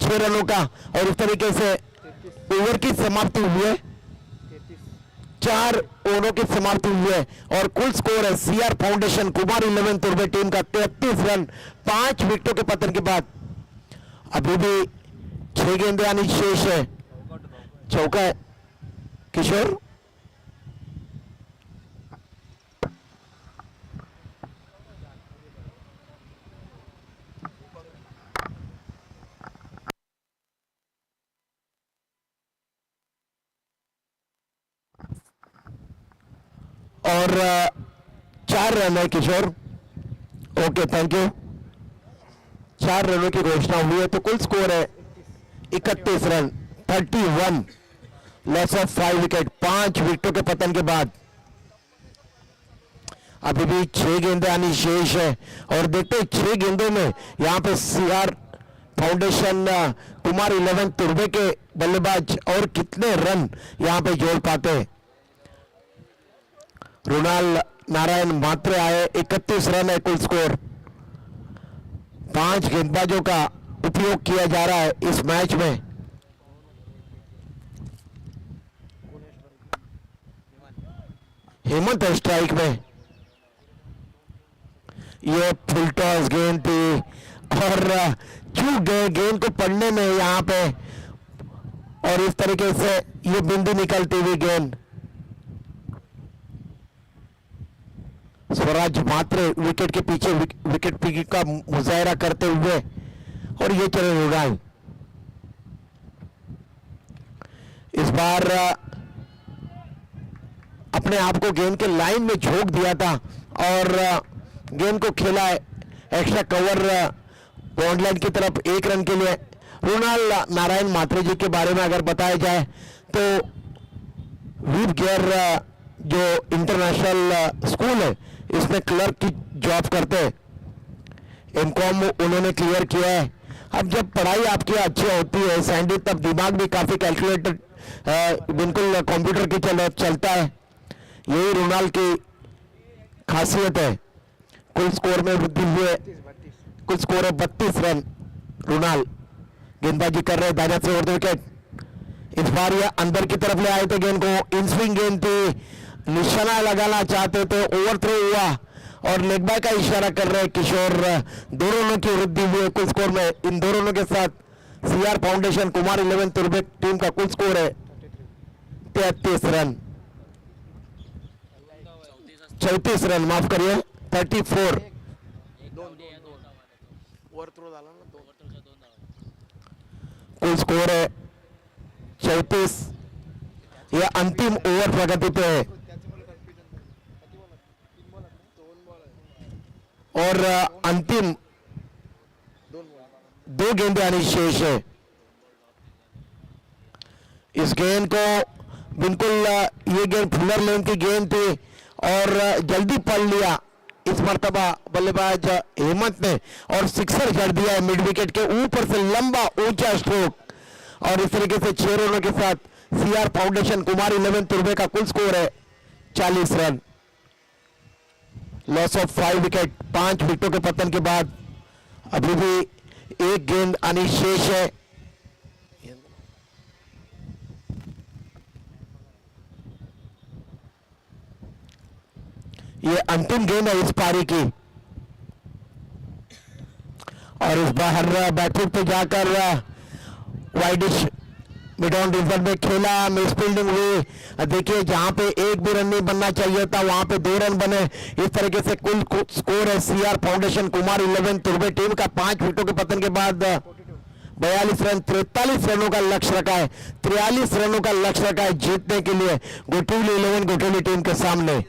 6 रनों का और इस तरीके से ओवर की समाप्ति हुई है। 4 ओवरों की समाप्ति हुई है और कुल स्कोर है सीआर फाउंडेशन कुमार 11 तुर्बे टीम का 33 रन 5 विकेटों के पतन के बाद। अभी भी 6 गेंदें आनी शेष है। चौका है किशोर। और 4 रन है किशोर। Okay thank you. 4 रनों की घोषणा हुई है तो कुल स्कोर है 31 रन 31 लॉस ऑफ 5 विकेट 5 विकेटों के पतन के बाद। अभी भी 6 गेंदें आनी शेष है और देखते हैं 6 गेंदों में यहां पे सीआर फाउंडेशन कुमार 11 तुर्बे के बल्लेबाज और कितने रन यहां पे जोड़ पाते हैं। रुणाल नारायण मात्रे आए 31 रन है कुल स्कोर। 5 गेंदबाजों का उपयोग किया जा रहा है इस मैच में। हेमंत है स्ट्राइक में। ये फुल टॉस गेंद थी और चूक गए गेंद को पढ़ने में यहां पे और इस तरीके से ये बिंदु निकलती हुई गेंद। स्वराज मात्र विकेट के पीछे विकेट पीकी का मुजाहरा करते हुए और ये चले रुणाल। इस बार अपने आप को गेंद के लाइन में झोंक दिया था और गेंद को खेला है एक्स्ट्रा कवर बाउंड्री लाइन की तरफ 1 रन के लिए। रुणाल नारायण मात्रे जी के बारे में अगर बताया जाए तो वीप गियर जो इंटरनेशनल स्कूल है इसमें क्लर्क की जॉब करते हैं। एमकॉम उन्होंने क्लियर किया है। अब जब पढ़ाई आपकी अच्छी होती है सैंडी तब दिमाग भी काफी कैलकुलेटेड बिल्कुल कंप्यूटर की चलता है। यही रुणाल की खासियत है। कुल स्कोर में वृद्धि हुई है। कुल स्कोर है 32 रन। रुणाल गेंदबाजी कर रहे दाहिना से ओवर विकेट। इस बार ये अंदर की तरफ ले आए थे गेंद को। इन स्विंग गेंद थी निशाना लगाना चाहते थे ओवर थ्रो हुआ और लेग बाय का इशारा कर रहे किशोर। 2 रनों की वृद्धि हुई है कुल स्कोर में। इन 2 रनों के साथ सीआर फाउंडेशन कुमार 11 तुर्बे टीम का कुल स्कोर है 33 रन 34 रन माफ करिए 34। वर थ्रो झाला ना 2 कुल स्कोर है 34। यह अंतिम ओवर प्रगति पे है और अंतिम 2 गेंदें आनी शेष है। इस गेंद को बिल्कुल ये गेंद फुलर लेन की गेंद थी और जल्दी पढ़ लिया इस मर्तबा बल्लेबाज हेमंत ने और सिक्सर जड़ दिया है मिड विकेट के ऊपर से लंबा ऊंचा स्ट्रोक और इस तरीके से 6 रनों के साथ सीआर फाउंडेशन कुमार 11 तुर्बे का कुल स्कोर है 40 रन। लॉस ऑफ 5 विकेट 5 विकेटों के पतन के बाद अभी भी 1 गेंद आनी शेष है। ये अंतिम गेंद है इस पारी की और इस बाहर बैकफुट पे जाकर वाइडिश मिड ऑन रिजर्व में खेला मिस फील्डिंग हुई। देखिए जहां पे 1 भी रन नहीं बनना चाहिए था वहां पे 2 रन बने। इस तरीके से कुल स्कोर है सीआर फाउंडेशन कुमार 11 तुर्बे टीम का 5 विकेटों के पतन के बाद 42 रन 43 रनों का लक्ष्य रखा है। 43 रनों का लक्ष्य रखा है जीतने के लिए गोटुली 11 गोटुली टीम के सामने।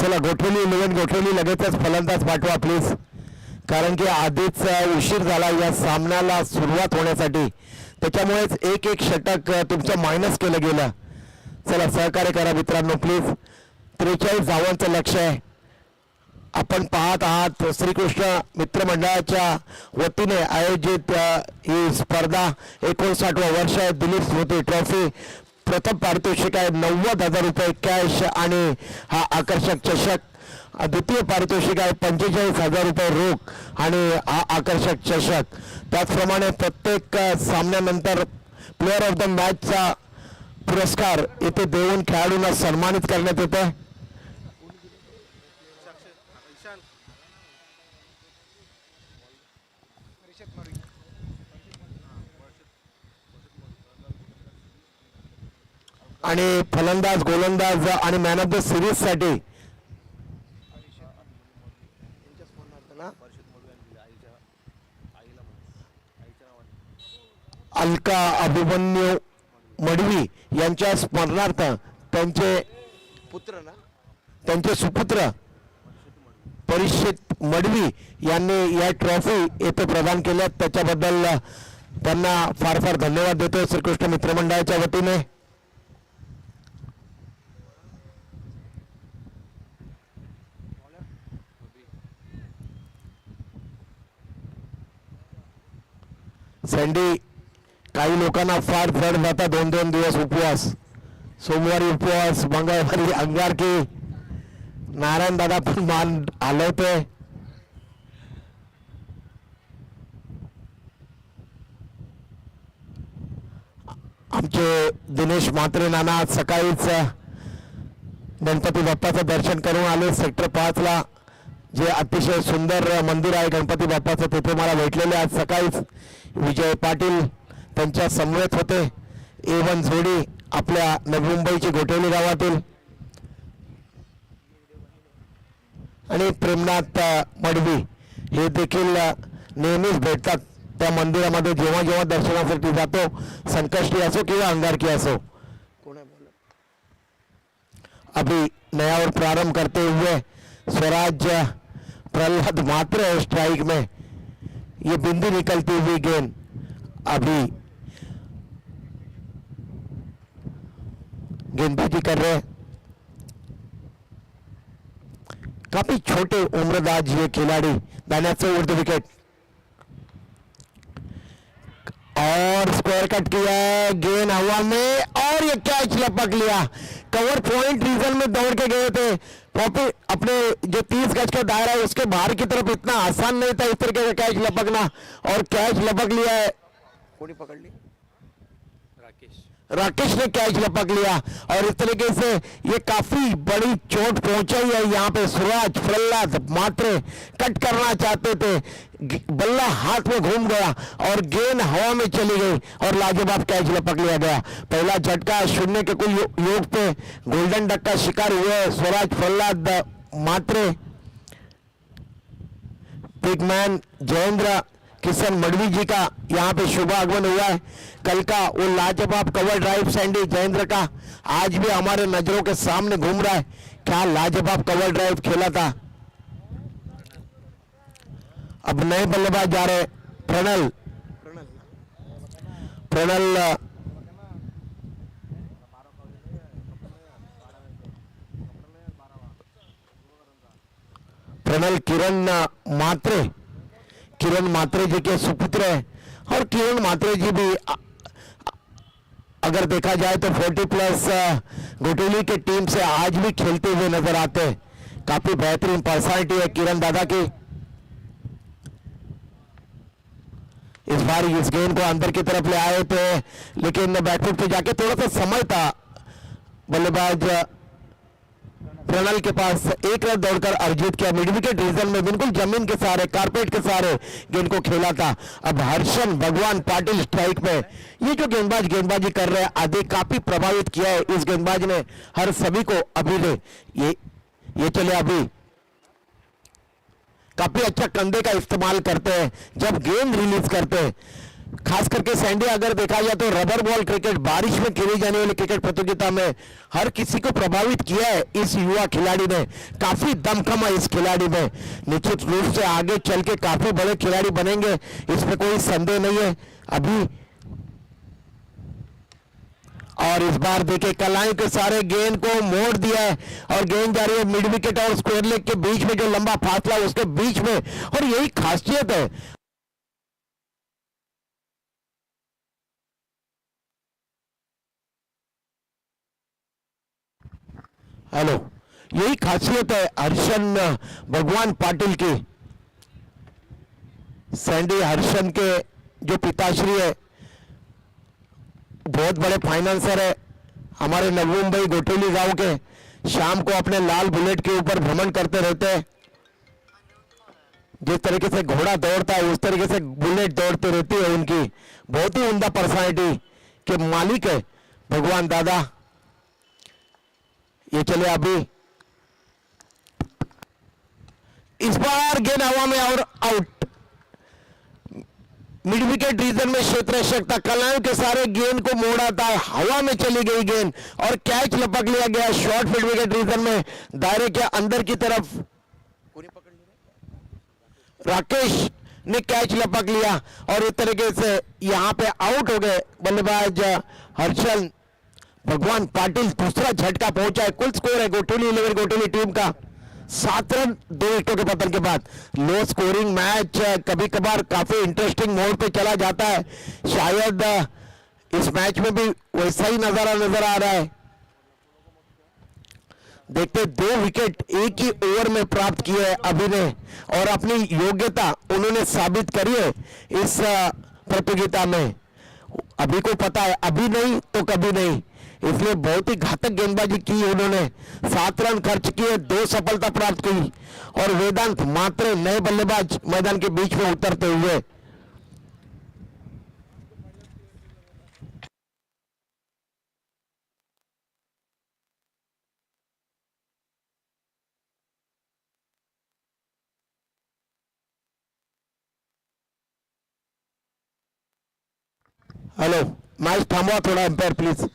चला गोठवली 11 गोठवली लगेचच फलंदाज पाठवा प्लीज, कारण की आधीच उशीर झाला या सामन्याला सुरुवात होण्यासाठी. त्याच्यामुळेच एक एक षटक तुमचं मायनस केलं गेलं. चला सहकार्य करा मित्रांनो प्लीज. 43 धावांचं लक्ष आहे. आपण पाहत आहात श्रीकृष्ण मित्रमंडळाच्या वतीने आयोजित ही स्पर्धा 59वं वर्ष आहे. दिलीप स्मृती ट्रॉफी. प्रथम पारितोषिक आहे 90,000 रुपये कॅश आणि हा आकर्षक चषक. द्वितीय पारितोषिक आहे 45,000 रुपये रोख आणि हा आकर्षक चषक. त्याचप्रमाणे प्रत्येक सामन्यानंतर प्लेअर ऑफ द मॅचचा पुरस्कार इथे देऊन खेळाडूंना सन्मानित करण्यात येते. आणि फलंदाज गोलंदाज आणि मॅन ऑफ द सिरीज साठी अलका अभिमन्यू मडवी यांच्या स्मरणार्थ त्यांचे सुपुत्र परीक्षित मडवी यांनी या ट्रॉफी येथे प्रदान केल्या. त्याच्याबद्दल त्यांना फार फार धन्यवाद देतो श्रीकृष्ण मित्रमंडळाच्या वतीने. सँडी, काही लोकांना फार जड जातात 2-2 दिवस उपवास. सोमवारी उपवास, मंगळवारी अंगारकी. नारायण दादा पण मान हलवतोय. आमचे दिनेश म्हात्रे नाना आज सकाळीच गणपती बाप्पाचं दर्शन करून आले. सेक्टर 5ला जे अतिशय सुंदर मंदिर आहे गणपती बाप्पाचं, तिथे मला भेटलेले आज सकाळीच. विजय पाटील त्यांच्या समवेत होते. A1 जोडी आपल्या नवी मुंबईची गोठवली गावातील. आणि प्रेमनाथ मडवी हे देखील नेहमीच भेटतात त्या मंदिरामध्ये जेव्हा जेव्हा दर्शनासाठी जातो, संकष्टी असो किंवा अंगारकी असो. अभी नयावर प्रारंभ करते हुए स्वराज प्रहलाद मात्र स्ट्राइक में. ये बिंदी निकलती हुई गेंद अभी गेंदबाजी कर रहे. काफी छोटे उम्रदाज ये खिलाड़ी. दानियाचं उर्दू विकेट और स्क्वायर कट किया है. गेंद हवा में और ये कैच लपक लिया. कवर पॉइंट रीजन में दौड़ के गए थे. पॉपी अपने जो 30 गज का दायरा है उसके बाहर की तरफ इतना आसान नहीं था इस तरीके का कैच लपकना, और कैच लपक लिया है. कोणी पकड़ली? राकेश ने कैच लपक लिया और इस तरीके से ये काफी बड़ी चोट पहुंचाई है यहाँ पे. सूरज प्रहलाद मात्रे कट करना चाहते थे, बल्ला हाथ में घूम गया और गेंद हवा में चली गई और लाजवाब कैच लपक लिया गया. पहला झटका 0 के कुल योग पे गोल्डन डक का शिकार हुए स्वराज प्रहलाद मात्रे. पिगमैन जयेंद्र किशन मडवी जी का यहाँ पे शुभ आगमन हुआ है. कल का वो लाजवाब कवर ड्राइव सैंडी जयेंद्र का आज भी हमारे नजरों के सामने घूम रहा है. क्या लाजवाब कवर ड्राइव खेला था. अब नए बल्लेबाज जा रहे प्रणल. प्रणल किरण मात्रे जी के सुपुत्र है. और किरण मात्रे जी भी अगर देखा जाए तो 40+ गोटोली के टीम से आज भी खेलते हुए नजर आते हैं. काफी बेहतरीन पर्सनालिटी है किरण दादा की. इस बार इस गेंद को अंदर की तरफ ले आए थे लेकिन बैटफुट पे जाके थोड़ा सा समय था बल्लेबाज प्रणल के पास. एक रन दौड़कर अर्जित किया. मिड विकेट रीजन में बिल्कुल जमीन के सहारे कारपेट के सहारे गेंद को खेला था. अब हर्षन भगवान पाटिल स्ट्राइक में. ये जो गेंदबाज गेंदबाजी कर रहे हैं आधे काफी प्रभावित किया है इस गेंदबाज ने हर सभी को. अभी ये चले अभी काफी अच्छा कंधे का इस्तेमाल करते हैं जब गेंद रिलीज करते हैं. खास करके सैंडी अगर देखा जाए तो रबर बॉल क्रिकेट, बारिश में खेली जाने वाली क्रिकेट प्रतियोगिता में हर किसी को प्रभावित किया है इस युवा खिलाड़ी ने। काफी दमखम है इस खिलाड़ी में, निश्चित रूप से आगे चल के काफी बड़े खिलाड़ी बनेंगे, इसमें कोई संदेह नहीं है अभी। और इस बार देखिए कलाई के सारे गेंद को मोड़ दिया है और गेंद जा रही है मिड विकेट और स्क्वायर लेग के बीच में, जो लंबा फासला उसके बीच में, और यही खासियत है। हेलो, यही खासियत है हर्षन भगवान पाटिल की। सैंडी हर्षन के जो पिताश्री है, बहुत बड़े फाइनेंसर है, हमारे नवी मुंबई गोटेली गांव के, शाम को अपने लाल बुलेट के ऊपर भ्रमण करते रहते हैं। जिस तरीके से घोड़ा दौड़ता है उस तरीके से बुलेट दौड़ती रहती है उनकी। बहुत ही उम्दा पर्सनालिटी के मालिक है भगवान दादा। ये चले अभी, इस बार गेंद हवा में और आउट। मिड विकेट रीजन में क्षेत्र रक्षक कलायों के सारे गेंद को मोड़ा था, हवा में चली गई गेंद और कैच लपक लिया गया शॉर्ट मिड विकेट रीजन में, दायरे के अंदर की तरफ। राकेश ने कैच लपक लिया और इस तरीके से यहां पे आउट हो गए बल्लेबाज हर्षल भगवान पाटिल। दूसरा झटका पहुंचा है। कुल स्कोर है गोटेली 11 गोटेली टीम का 7 रन 2 विकेटों के पतन के बाद। लो स्कोरिंग मैच कभी कभार काफी इंटरेस्टिंग मोड पे चला जाता है, शायद इस मैच में भी वैसा ही नजारा नजर आ रहा है। देखते 2 विकेट एक ही ओवर में प्राप्त किए हैं अभी ने और अपनी योग्यता उन्होंने साबित करी है इस प्रतियोगिता में। अभी को पता है अभी नहीं तो कभी नहीं, इसलिए बहुत ही घातक गेंदबाजी की उन्होंने। 7 रन खर्च किए, 2 सफलता प्राप्त की और वेदांत मात्र नए बल्लेबाज मैदान के बीच में उतरते हुए। हेलो, मैच थांबवा थोड़ा umpire please.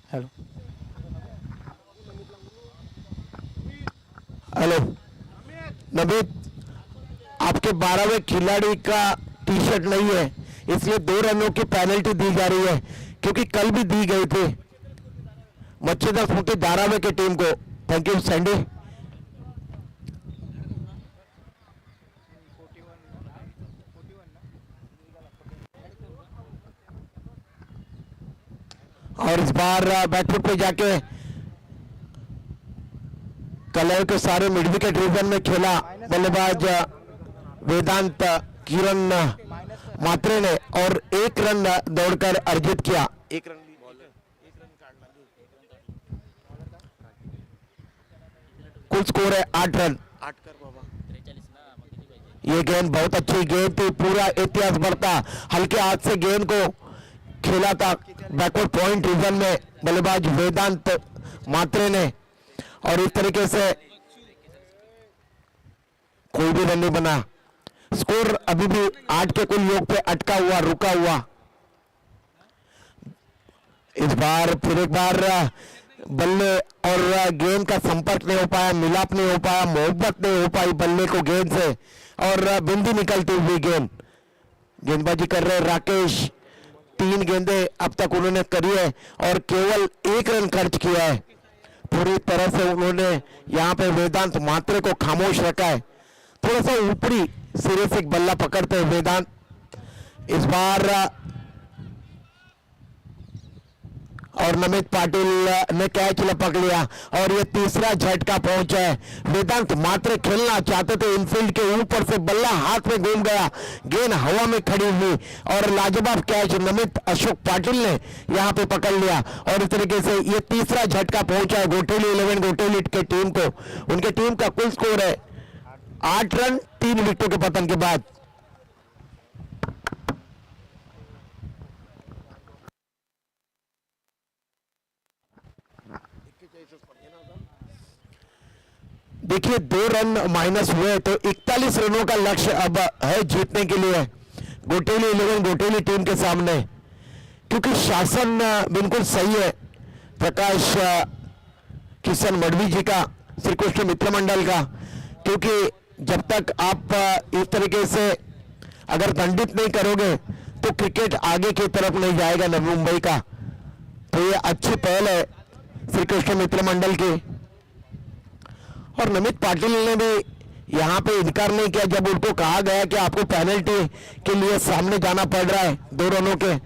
Hello hello Naveed, आपके 12वें खिलाड़ी का टी शर्ट नहीं है, इसलिए 2 रनों की पेनल्टी दी जा रही है, क्योंकि कल भी दी गई थी मच्छीदार स्मृति धारावे की टीम को। Thank you Sandy. और इस बार बैकफुट पे जाके कलर के सारे मिड विकेट रीजन में खेला बल्लेबाज वेदांत किरण मात्रे ने और 1 रन दौड़कर अर्जित किया। 1 रन कुल स्कोर है 8 रन। ये गेंद बहुत अच्छी गेंद थी, पूरा इतिहास बढ़ता, हल्के हाथ से गेंद को खेला था बैकवर्ड पॉइंट रीजन में बल्लेबाज वेदांत मात्रे ने और इस तरीके से कोई भी रन नहीं बना। स्कोर अभी भी 8 के कुल योग पे अटका हुआ, रुका हुआ। इस बार फिर एक बार बल्ले और गेंद का संपर्क नहीं हो पाया, मिलाप नहीं हो पाया, मोहब्बत नहीं हो पाई बल्ले को गेंद से और बिंदी निकलती हुई गेंदबाजी कर रहे राकेश। 3 गेंदें अब तक उन्होंने करी है और केवल 1 रन खर्च किया है। पूरी तरह से उन्होंने यहाँ पे वेदांत मात्रे को खामोश रखा है। थोड़ा सा ऊपरी सिरे से एक बल्ला पकड़ते हैं वेदांत। इस बार और नमित पाटिल ने कैच लपक लिया और ये तीसरा झटका पहुंचा है। वेदांत मात्र खेलना चाहते थे, इनफील्ड के ऊपर से बल्ला हाथ में घूम गया, गेंद हवा में खड़ी हुई और लाजवाब कैच नमित अशोक पाटिल ने यहां पे पकड़ लिया और इस तरीके से ये तीसरा झटका पहुंचा है गोटेली 11 गोटेली के टीम को। उनके टीम का कुल स्कोर है 8 रन 3 विकेटों के पतन के बाद। देखिए 2 रन माइनस हुए तो 41 रनों का लक्ष्य अब है जीतने के लिए गोटेली 11 गोटेली टीम के सामने, क्योंकि शासन बिल्कुल सही है प्रकाश किशन मडवी जी का, श्री कृष्ण मित्र मंडल का, क्योंकि जब तक आप इस तरीके से अगर दंडित नहीं करोगे तो क्रिकेट आगे की तरफ नहीं जाएगा नवी मुंबई का। तो ये अच्छी पहल है श्री कृष्ण मित्र मंडल की। और नमित पाटिल ने भी यहाँ पे इनकार नहीं किया जब उनको कहा गया कि आपको पेनल्टी के लिए सामने जाना पड़ रहा है 2 रनों के,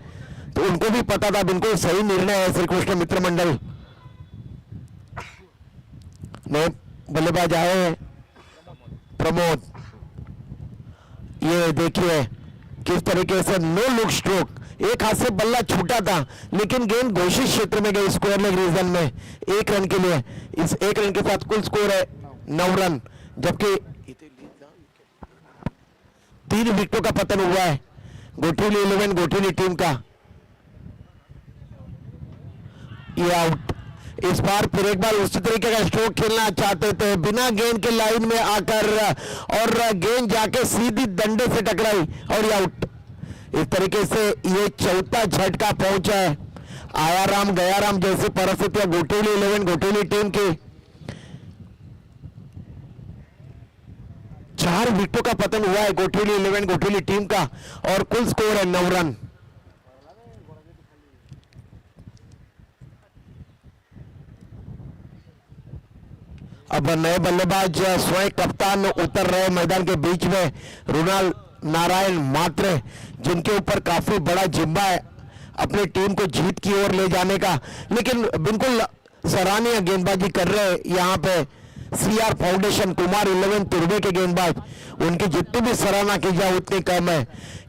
तो उनको भी पता था बिल्कुल सही निर्णय है श्री कृष्ण मित्र मंडल ने। बल्लेबाज आए प्रमोद, ये देखिए किस तरीके से नो लुक स्ट्रोक, एक हाथ से बल्ला छूटा था लेकिन गेंद घोषित क्षेत्र में गई स्क्वायर लेग रीजन में 1 रन के लिए। इस 1 रन के साथ कुल स्कोर है 9 रन, जबकि 3 विकेटों का पतन हुआ है गोटेली 11 गोटेली टीम का। ये आउट। इस बार फिर एक बार उसी तरीके का स्ट्रोक खेलना चाहते थे, बिना गेंद के लाइन में आकर और गेंद जाके सीधी डंडे से टकराई और ये आउट। इस तरीके से ये चौथा झटका पहुंचा है। आया राम गया राम जैसी परिस्थितियां गोटेली 11 गोटेली टीम की। 4 विकेटों का पतन हुआ है गोटेली 11 गोटेली टीम का और कुल स्कोर है 9 रन। अब नए बल्लेबाज स्वयं कप्तान उतर रहे मैदान के बीच में, रुणाल नारायण मात्रे, जिनके ऊपर काफी बड़ा जिम्मा है अपनी टीम को जीत की ओर ले जाने का, लेकिन बिल्कुल सराहनीय गेंदबाजी कर रहे हैं यहाँ पे सीआर फाउंडेशन कुमार 11 तुर्बे के गेंदबाज। उनकी जितनी भी सराहना की जाए उतनी कम है।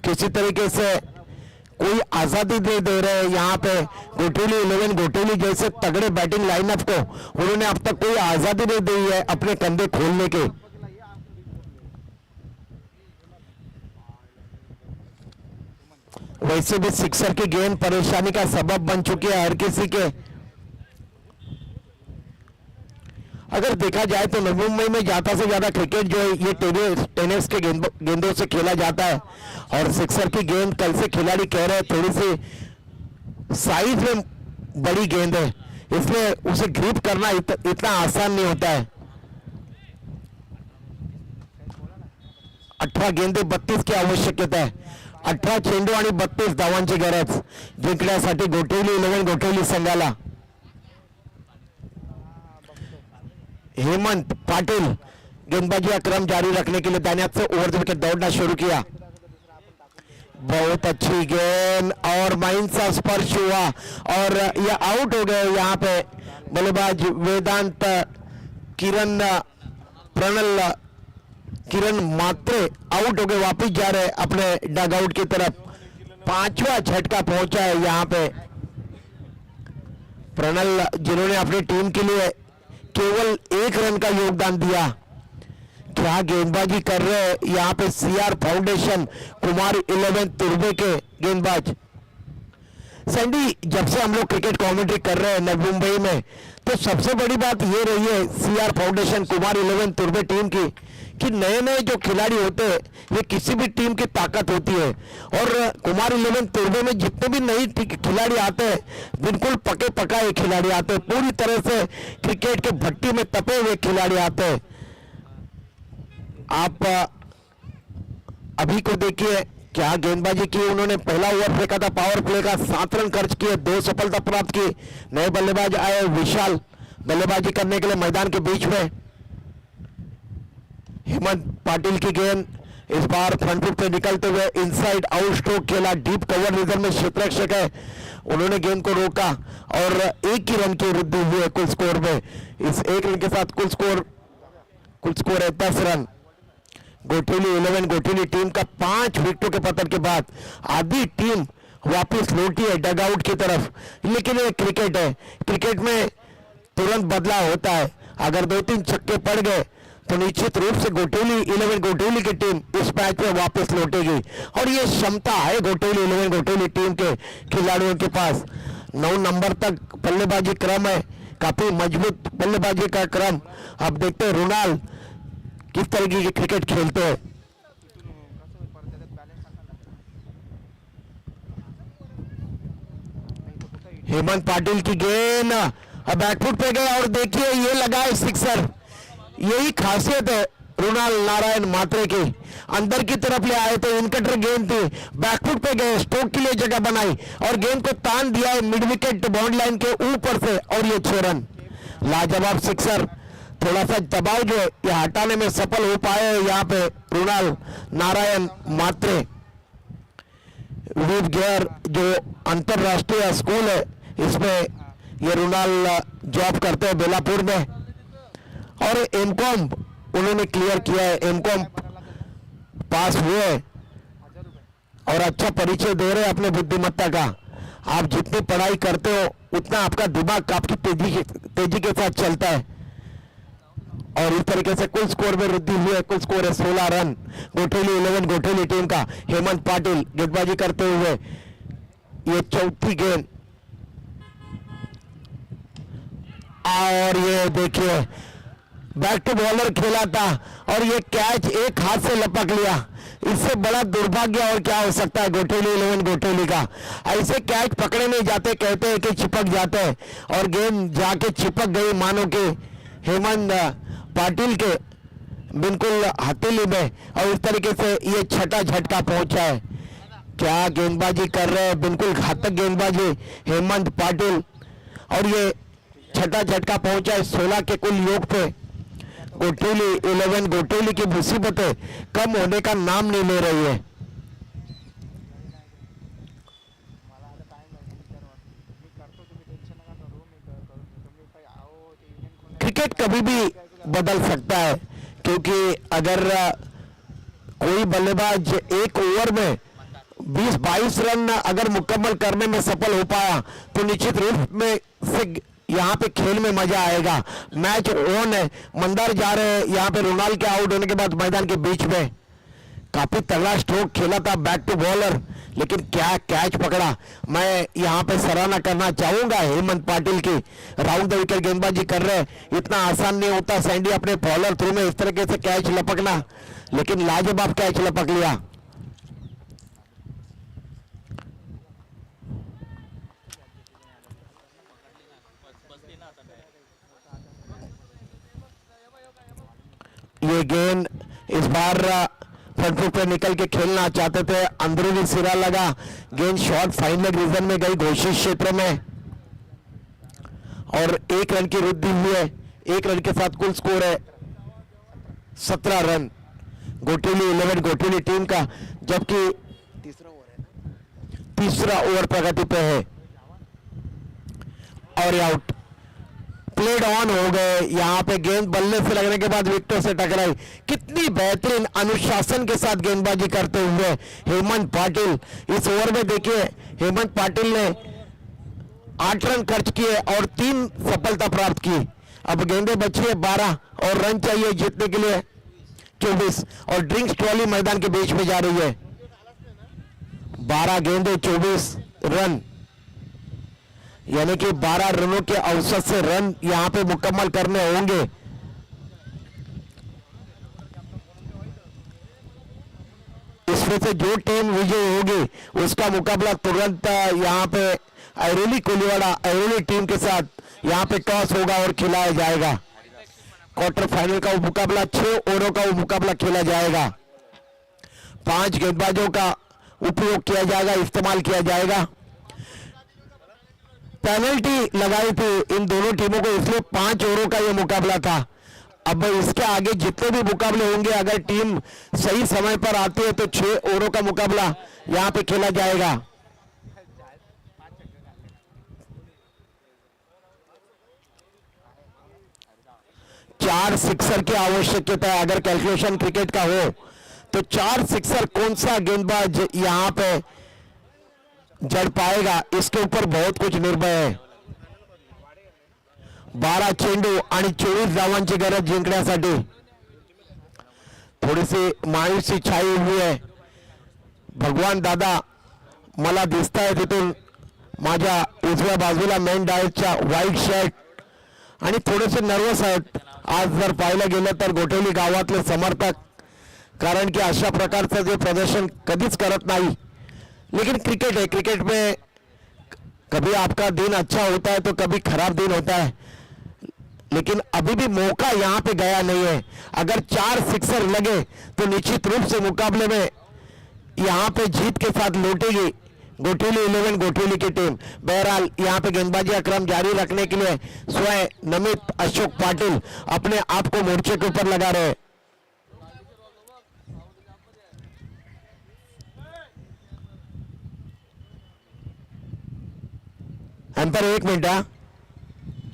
किसी तरीके से कोई आजादी नहीं दे रहे हैं यहाँ पे गोटेली 11 गोटेली जैसे तगड़े बैटिंग लाइनअप को, उन्होंने अब तक कोई आजादी नहीं दी है अपने कंधे खोलने के। वैसे भी सिक्सर की गेंद परेशानी का सबब बन चुकी है हर किसी के। अगर देखा जाए तो नवी मुंबई में ज्यादा से ज्यादा क्रिकेट जो है ये टेनिस के गेंदों से खेला जाता है और सिक्सर की गेंद कल से खिलाड़ी कह रहे हैं थोड़ी सी साइज में बड़ी गेंद है, इसलिए उसे ग्रिप करना इतना आसान नहीं होता है। 18 गेंदे 32 की आवश्यकता है, 18 चेंडू आणि 32 धावांची गरज जिंकण्यासाठी गोटेली 11 गोटेली संघाला। हेमंत पाटिल गेंदबाजी का क्रम जारी रखने के लिए दानियात से ओवर द विकेट दौड़ना शुरू किया। बहुत अच्छी गेंद और माइन सा स्पर्श हुआ और ये आउट हो गए यहाँ पे बल्लेबाज वेदांत किरण मात्रे आउट हो गए, वापिस जा रहे अपने डग आउट की तरफ। 5वां झटका पहुंचा है यहाँ पे प्रणल, जिन्होंने अपनी टीम के लिए केवल 1 रन का योगदान दिया। क्या गेंदबाजी कर रहे हैं यहाँ पे सीआर फाउंडेशन कुमार 11 तुर्बे के गेंदबाज। सैंडी, जब से हम लोग क्रिकेट कमेंट्री कर रहे हैं नवी मुंबई में, तो सबसे बड़ी बात ये रही है सीआर फाउंडेशन कुमार 11 तुर्बे टीम की कि नए नए जो खिलाड़ी होते हैं ये किसी भी टीम की ताकत होती है। और कुमार 11 तुर्बे में जितने भी नए खिलाड़ी आते हैं बिल्कुल पके पकाए खिलाड़ी आते हैं, पूरी तरह से क्रिकेट के भट्टी में तपे हुए खिलाड़ी आते हैं। आप अभी को देखिए क्या गेंदबाजी की उन्होंने। पहला ओवर फेंका था पावर प्ले का, 7 रन खर्च किए, 2 सफलता प्राप्त की। नए बल्लेबाज आए विशाल बल्लेबाजी करने के लिए मैदान के बीच में। हेमंत पाटिल की गेंद इस बार फ्रंट फुट पे निकलते हुए इनसाइड आउट स्ट्रोक खेला, डीप कवर रीजन में क्षेत्ररक्षक है, उन्होंने गेंद को रोका और 1 ही रन की वृद्धि हुई है कुल स्कोर में। इस 1 रन के साथ कुल स्कोर है 10 रन। गोटेली 11 गोटेली टीम का 5 विकेटों के पतन के बाद आधी टीम वापस लौटी है डग आउट की तरफ। लेकिन ये क्रिकेट है, क्रिकेट में तुरंत बदलाव होता है। अगर 2-3 छक्के पड़ गए तो निश्चित रूप से गोटेली 11 गोटेली की टीम इस मैच में वापस लौटेगी और ये क्षमता है गोटेली 11 गोटेली टीम के खिलाड़ियों के पास। 9 नंबर तक बल्लेबाजी क्रम है काफी मजबूत बल्लेबाजी का क्रम। अब देखते हैं रोनाल्ड किस तरीके की क्रिकेट खेलते हैं। हेमंत पाटिल की गेंद बैकफुट पे गए और देखिए ये लगा है सिक्सर। यही खासियत है रोनाल्ड नारायण मात्रे की, अंदर की तरफ ले आए थे, इनकटर गेंद थी, बैकफुट पे गए, स्ट्रोक के लिए जगह बनाई और गेंद को तान दिया है मिड विकेट बाउंड लाइन के ऊपर से और ये 6 रन। लाजवाब सिक्सर। थोड़ा सा दबाव जो है ये हटाने में सफल हो पाए यहाँ पे रोनाल्ड नारायण मात्रे। विद गेयर जो अंतरराष्ट्रीय स्कूल है इसमें ये रोनाल्ड जॉब करते हैं बेलापुर में और एमकॉम उन्होंने क्लियर किया है, एमकॉम पास हुए और अच्छा परिचय दे रहे हैं अपने बुद्धिमत्ता का। आप जितनी पढ़ाई करते हो उतना आपका दिमाग काफी तेजी के साथ चलता है और इस तरीके से कुल स्कोर में वृद्धि हुई है। कुल स्कोर है 16 रन। गोठेली 11 गोठेली टीम का। हेमंत पाटिल गेंदबाजी करते हुए ये चौथी गेंद और ये देखिए बैक टू बॉलर खेला था और ये कैच एक हाथ से लपक लिया। इससे बड़ा दुर्भाग्य और क्या हो सकता है गोठेली 11 गोठेली का। ऐसे कैच पकड़े नहीं जाते, कहते हैं कि चिपक जाते हैं और गेंद जाके चिपक गई मानो कि हेमंत पाटिल के बिल्कुल हथेली में और इस तरीके से ये छठा झटका पहुंचा है। क्या गेंदबाजी कर रहे हैं, बिल्कुल घातक गेंदबाजी हेमंत पाटिल और ये छठा झटका पहुंचा है 16 के कुल योग पे। गोठेली 11 गोठेली की मुसीबतें कम होने का नाम नहीं ले रही है। क्रिकेट कभी भी बदल सकता है क्योंकि अगर कोई बल्लेबाज एक ओवर में 20-22 रन अगर मुकम्मल करने में सफल हो पाया तो निश्चित रूप में से यहाँ पे खेल में मजा आएगा। मैच ऑन है, मंदार जा रहे हैं यहाँ पे रोनाल्ड के आउट होने के बाद मैदान के बीच में काफी तगड़ा स्ट्रोक खेला था बैक टू बॉलर, लेकिन क्या कैच पकड़ा। मैं यहाँ पे सराहना करना चाहूंगा हेमंत पाटिल की, राउंड द विकेट गेंदबाजी कर रहे हैं। इतना आसान नहीं होता सैंडी अपने बॉलर थ्रू में इस तरीके से कैच लपकना, लेकिन लाजवाब कैच लपक लिया। ये गेंद इस बार फ्रंट फुट पे निकल के खेलना चाहते थे, अंदरूनी सिरा लगा, गेंद शॉर्ट फाइन लेग रीजन में गई घोषित क्षेत्र में और 1 रन की वृद्धि हुई है। 1 रन के साथ कुल स्कोर है 17 रन। गोठेली 11 गोठेली टीम का, जबकि तीसरा ओवर प्रगति पे है और आउट। प्लेड ऑन हो गए यहाँ पे, गेंद बल्ले से लगने के बाद विकेटों से टकराई। कितनी बेहतरीन अनुशासन के साथ गेंदबाजी करते हुए हेमंत पाटिल इस ओवर में देखिए हेमंत पाटिल ने 8 रन खर्च किए और 3 सफलता प्राप्त की। अब गेंदें बची है 12 और रन चाहिए जीतने के लिए 24 और ड्रिंक्स ट्रॉली मैदान के बीच में जा रही है। 12 गेंदें 24 रन, यानी कि 12 रनों के औसत से रन यहां पे मुकम्मल करने होंगे। इसमें से जो टीम विजयी होगी उसका मुकाबला तुरंत यहां पे ऐरोली कोलीवाड़ा ऐरोली टीम के साथ यहां पे टॉस होगा और खिलाया जाएगा। क्वार्टर फाइनल का वो मुकाबला 6 ओवरों का वो मुकाबला खेला जाएगा। 5 गेंदबाजों का उपयोग किया जाएगा, इस्तेमाल किया जाएगा। पेनल्टी लगाई थी इन दोनों टीमों को, इसलिए 5 ओवरों का यह मुकाबला था। अब इसके आगे जितने भी मुकाबले होंगे अगर टीम सही समय पर आती है तो 6 ओवरों का मुकाबला यहां पे खेला जाएगा। चार सिक्सर की आवश्यकता है अगर कैलकुलेशन क्रिकेट का हो तो। 4 सिक्सर कौन सा गेंदबाज यहां पे जड़ पाएगा इसके ऊपर बहुत कुछ निर्भर है। 12 चेंडू आणि 24 धावांची गरज जिंकण्यासाठी। थोडीशी मायूसी छाई हुई आहे। भगवान दादा मला दिसताय तिथून माझ्या उजव्या बाजूला मेन डायटच्या व्हाईट शर्ट आणि थोडेसे नर्वस आहेत आज जर पाहायला गेलं तर गोठवली गावातले समर्थक, कारण की अशा प्रकारचं जे प्रदर्शन कधीच करत नाही. लेकिन क्रिकेट है, क्रिकेट में कभी आपका दिन अच्छा होता है तो कभी खराब दिन होता है, लेकिन अभी भी मौका यहाँ पे गया नहीं है. अगर 4 सिक्सर लगे तो निश्चित रूप से मुकाबले में यहाँ पे जीत के साथ लौटेगी गोठीली 11 गोठीली की टीम. बहरहाल यहाँ पे गेंदबाजी का क्रम जारी रखने के लिए स्वयं नमित अशोक पाटिल अपने आप को मोर्चे के ऊपर लगा रहे. एम्पर 1 मिनिट हा.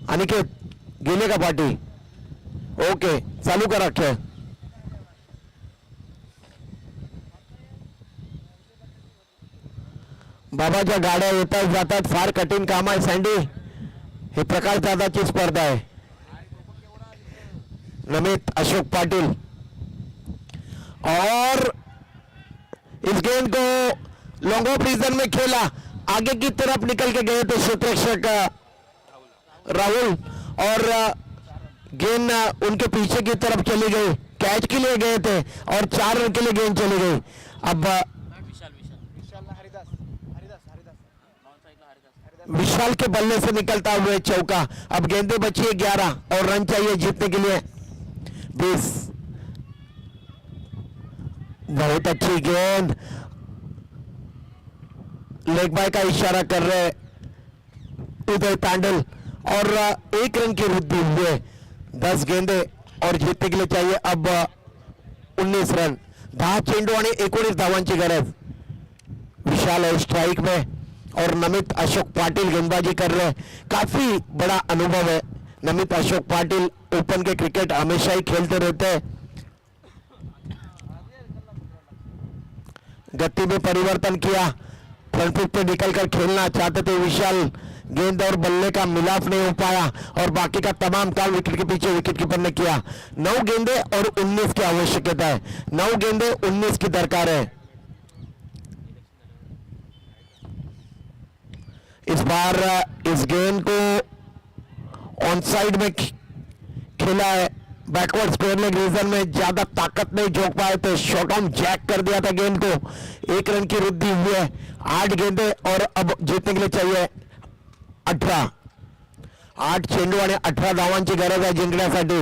अनिकेत गेले का पाठी? ओके, चालू करा खेळ. बाबाच्या गाड्या येतात जातात, फार कठीण काम आहे सँडी. हे प्रकाश दादाची स्पर्धा आहे. नमित अशोक पाटिल और इस गेंद को लॉन्ग ऑफ रीजन में खेला, आगे की तरफ निकल के गए थे क्षेत्ररक्षक राहुल और गेंद उनके पीछे की तरफ चली गई. कैच के लिए गए थे और 4 रन के लिए गेंद चली गई. अब विशाल के बल्ले से निकलता हुआ चौका. अब गेंदें बची है 11 और रन चाहिए जीतने के लिए 20. बहुत अच्छी गेंद, लेग बाय का इशारा कर रहे उदय तांडल और 1 रन की वृद्धि हुई है. 10 गेंदे और जीतने के लिए चाहिए अब 19 रन. 10 चेंडू आणि 19 धावांची गरज. विशाल है स्ट्राइक में और नमित अशोक पाटिल गेंदबाजी कर रहे. काफी बड़ा अनुभव है. नमित अशोक पाटिल ओपन के क्रिकेट हमेशा ही खेलते रहते हैं. गति में परिवर्तन किया, फ्रंट फुट पे निकलकर खेलना चाहते थे विशाल. गेंद और बल्ले का मिलाप नहीं हो पाया और बाकी का तमाम काम विकेट के पीछे विकेट कीपर ने किया. 9 गेंदे और 19 की आवश्यकता है. 9 गेंदे 19 की दरकार है. इस बार इस गेंद को ऑन साइड में खेला है. बैकवर्ड स्क्वायर लेग रीजन में ज्यादा ताकत नहीं झोंक पाए थे. शॉर्ट ऑन जैक कर दिया था गेंद को. 1 रन की वृद्धि हुई है. 8 गेंदे और अब जीतने के लिए चाहिए 18. 8 चेंडू आणि 18 धावांची गरज है जिंकण्यासाठी.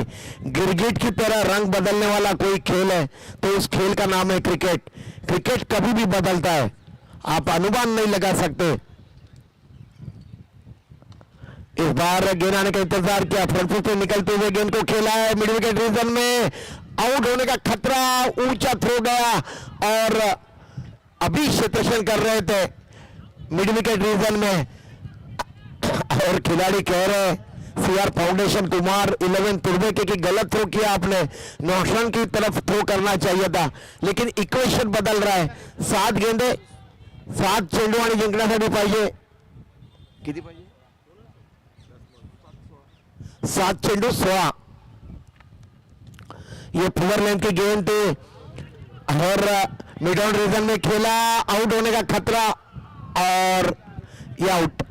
गिरगिट की तरह रंग बदलने वाला कोई खेल है तो उस खेल का नाम है क्रिकेट. क्रिकेट कभी भी बदलता है, आप अनुमान नहीं लगा सकते. इस बार गेंद आने का इंतजार किया, फ्रंट फुट पे निकलते हुए गेंद को खेला है. मिड विकेट रीजन में आउट होने का खतरा, ऊंचा थ्रो गया और अभी क्षेत्ररक्षण कर रहे थे मिड विकेट रीजन में और खिलाड़ी कह रहे सीआर फाउंडेशन कुमार 11 तुर्बे की गलत थ्रो किया आपने. नौशन की तरफ थ्रो करना चाहिए था, लेकिन इक्वेशन बदल रहा है. 7 गेंदे 7 चेंडू आणि जिंकण्यासाठी पाहिजे किती पाहिजे? 7 चेंडू 16. ये पुअर लेंथ की गेंद थी और मिड ऑन रीजन में खेला. आउट होने का खतरा और ये आउट.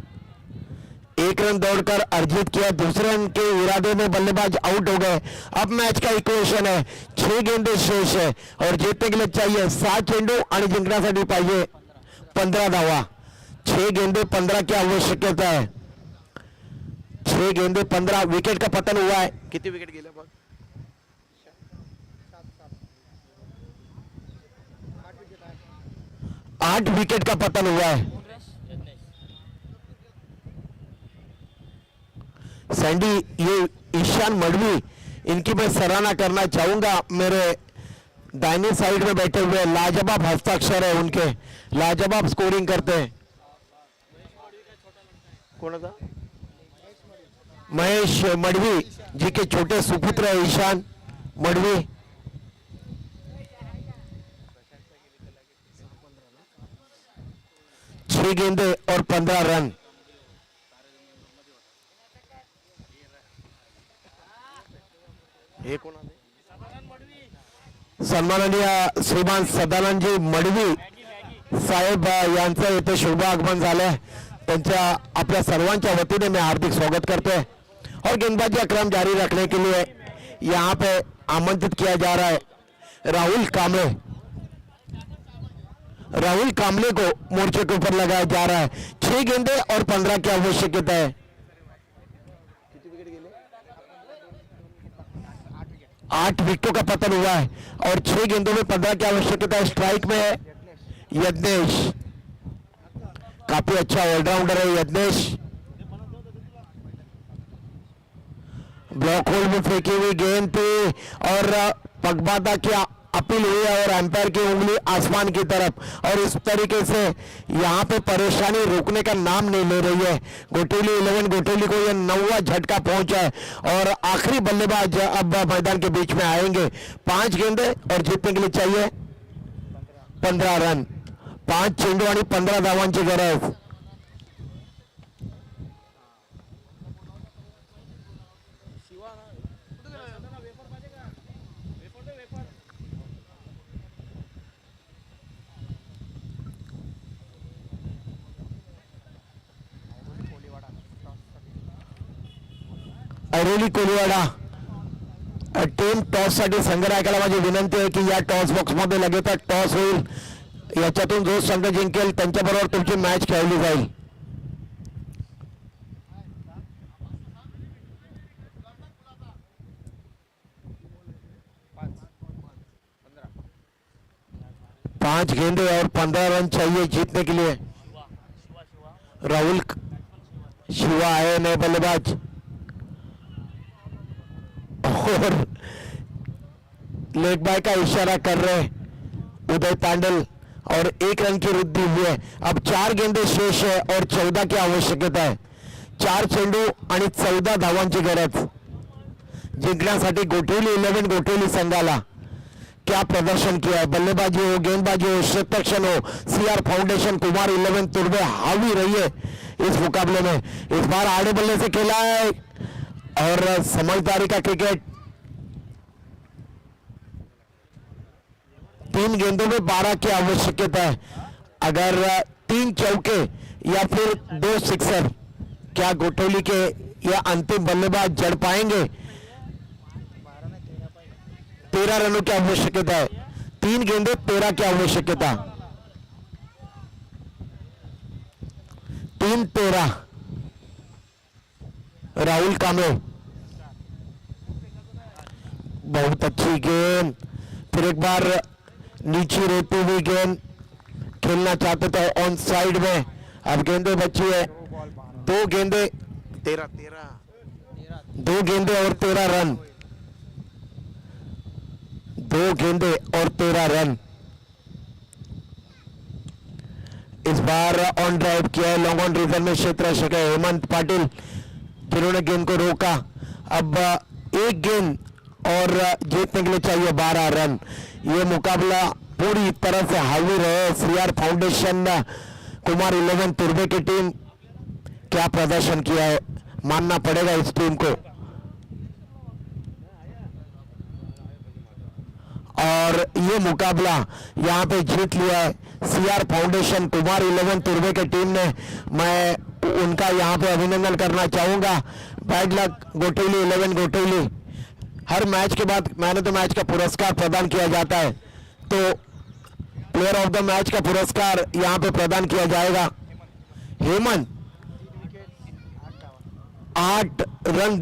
1 रन दौड़कर अर्जित किया. दूसरे रन के इरादे में बल्लेबाज आउट हो गए. अब मैच का इक्वेशन है 6 गेंदे शेष है और जीतने के लिए चाहिए 7 चेंडू आणि जिंकण्यासाठी पाहिजे 15 धावा. 6 गेंदे 15 की आवश्यकता है. 6 गेंदे 15. विकेट का पतन हुआ है. किती विकेट गेले बघ? 8 विकेट का पतन हुआ है. सैंडी, ये ईशान मडवी, इनकी मैं सराहना करना चाहूंगा. मेरे दाहिनी साइड में बैठे हुए लाजवाब हस्ताक्षर है उनके, लाजवाब स्कोरिंग करते हैं. कोणाचा? महेश मडवी जी के छोटे सुपुत्र है ईशान मडवी. छह गेंदे और 15 रन. हे कोणाचे? सन्माननीय श्रीमान सदानंदजी मडवी साहेब यांचं इथे शुभ आगमन झालंय. त्यांच्या आपल्या सर्वांच्या वतीने मी हार्दिक स्वागत करतोय. और गेंदबाजी का क्रम जारी रखने के लिए यहाँ पे आमंत्रित किया जा रहा है राहुल कांबळे। राहुल कांबळे को मोर्चे के ऊपर लगाया जा रहा है। 6 गेंदे और 15 की आवश्यकता है। किती विकेट गेले? 8 विकेटों का पतन हुआ है और 6 गेंदों में 15 की आवश्यकता है। स्ट्राइक में है यज्ञेश, काफी अच्छा ऑलराउंडर है यज्ञेश। ब्लॉक होल में फेंकी हुई गेंद थी और पगबाता की अपील हुई है और एम्पायर की उंगली आसमान की तरफ और इस तरीके से यहाँ पे परेशानी रुकने का नाम नहीं ले रही है। गोटेली 11 गोटेली को यह 9वां झटका पहुंचा है और आखिरी बल्लेबाज अब मैदान के बीच में आएंगे। 5 गेंदे और जीतने के लिए चाहिए 15 रन। 5 चेंडू आणि 15 धावांची गरज। ऐरोली कोलिवाडा टीम टॉस साठी संघ राखायला माझी विनंती आहे की या टॉस बॉक्स मध्ये लगेच टॉस होईल। याच्यातून जो संघ जिंकेल त्यांच्याबरोबर तुमची मॅच खेळली जाईल। पांच गेंदे और 15 रन चाहिए जीतने के लिए। राहुल शिवा आए नए बल्लेबाज और लेग बाय का इशारा कर रहे उदय तांडल और 1 रन की वृद्धि हुई है। अब 4 गेंदे शेष है और 14 की आवश्यकता है। 4 चेंडू आणि 14 धावांची गरज जिंकण्यासाठी गोठवली 11 गोठवली संघाला क्या प्रदर्शन किया है। बल्लेबाजी हो गेंदबाजी हो शतरक्षण हो सीआर फाउंडेशन कुमार 11 तुर्बे हावी रही है इस मुकाबले में। इस बार आड़े बल्ले से खेला है और समझदारी का क्रिकेट। 3 गेंदों में 12 की आवश्यकता है। अगर 3 चौके या फिर 2 सिक्सर क्या गोटोली के या अंतिम बल्लेबाज जड़ पाएंगे। 13 रनों की आवश्यकता है। 3 गेंदे 13 की आवश्यकता। 3-13 राहुल कांबळे बहुत अच्छी गेंद। फिर एक बार नीचे रोती हुई गेंद खेलना चाहते थे ऑन साइड में। अब गेंदे बची है 2 गेंदे 2 गेंदे और 13 रन। 2 गेंदे और 13 रन। इस बार ऑन ड्राइव किया है लॉन्ग ऑन रिजर्व में क्षेत्र रक्षक हेमंत पाटिल जिन्होंने गेंद को रोका। अब 1 गेंद और जीतने के लिए चाहिए 12 रन। ये मुकाबला पूरी तरह से हावी रहे। सीआर फाउंडेशन कुमार 11 तुर्बे की टीम क्या प्रदर्शन किया है मानना पड़ेगा इस टीम को। और ये मुकाबला यहाँ पे जीत लिया है सीआर फाउंडेशन कुमार 11 तुर्बे की टीम ने। मैं उनका यहाँ पे अभिनंदन करना चाहूंगा। Bad luck Gotheli 11 Gotheli. हर मैच के बाद मैन ऑफ द मैच का पुरस्कार प्रदान किया जाता है तो प्लेयर ऑफ द मैच का पुरस्कार यहाँ पे प्रदान किया जाएगा। हेमंत 8 रन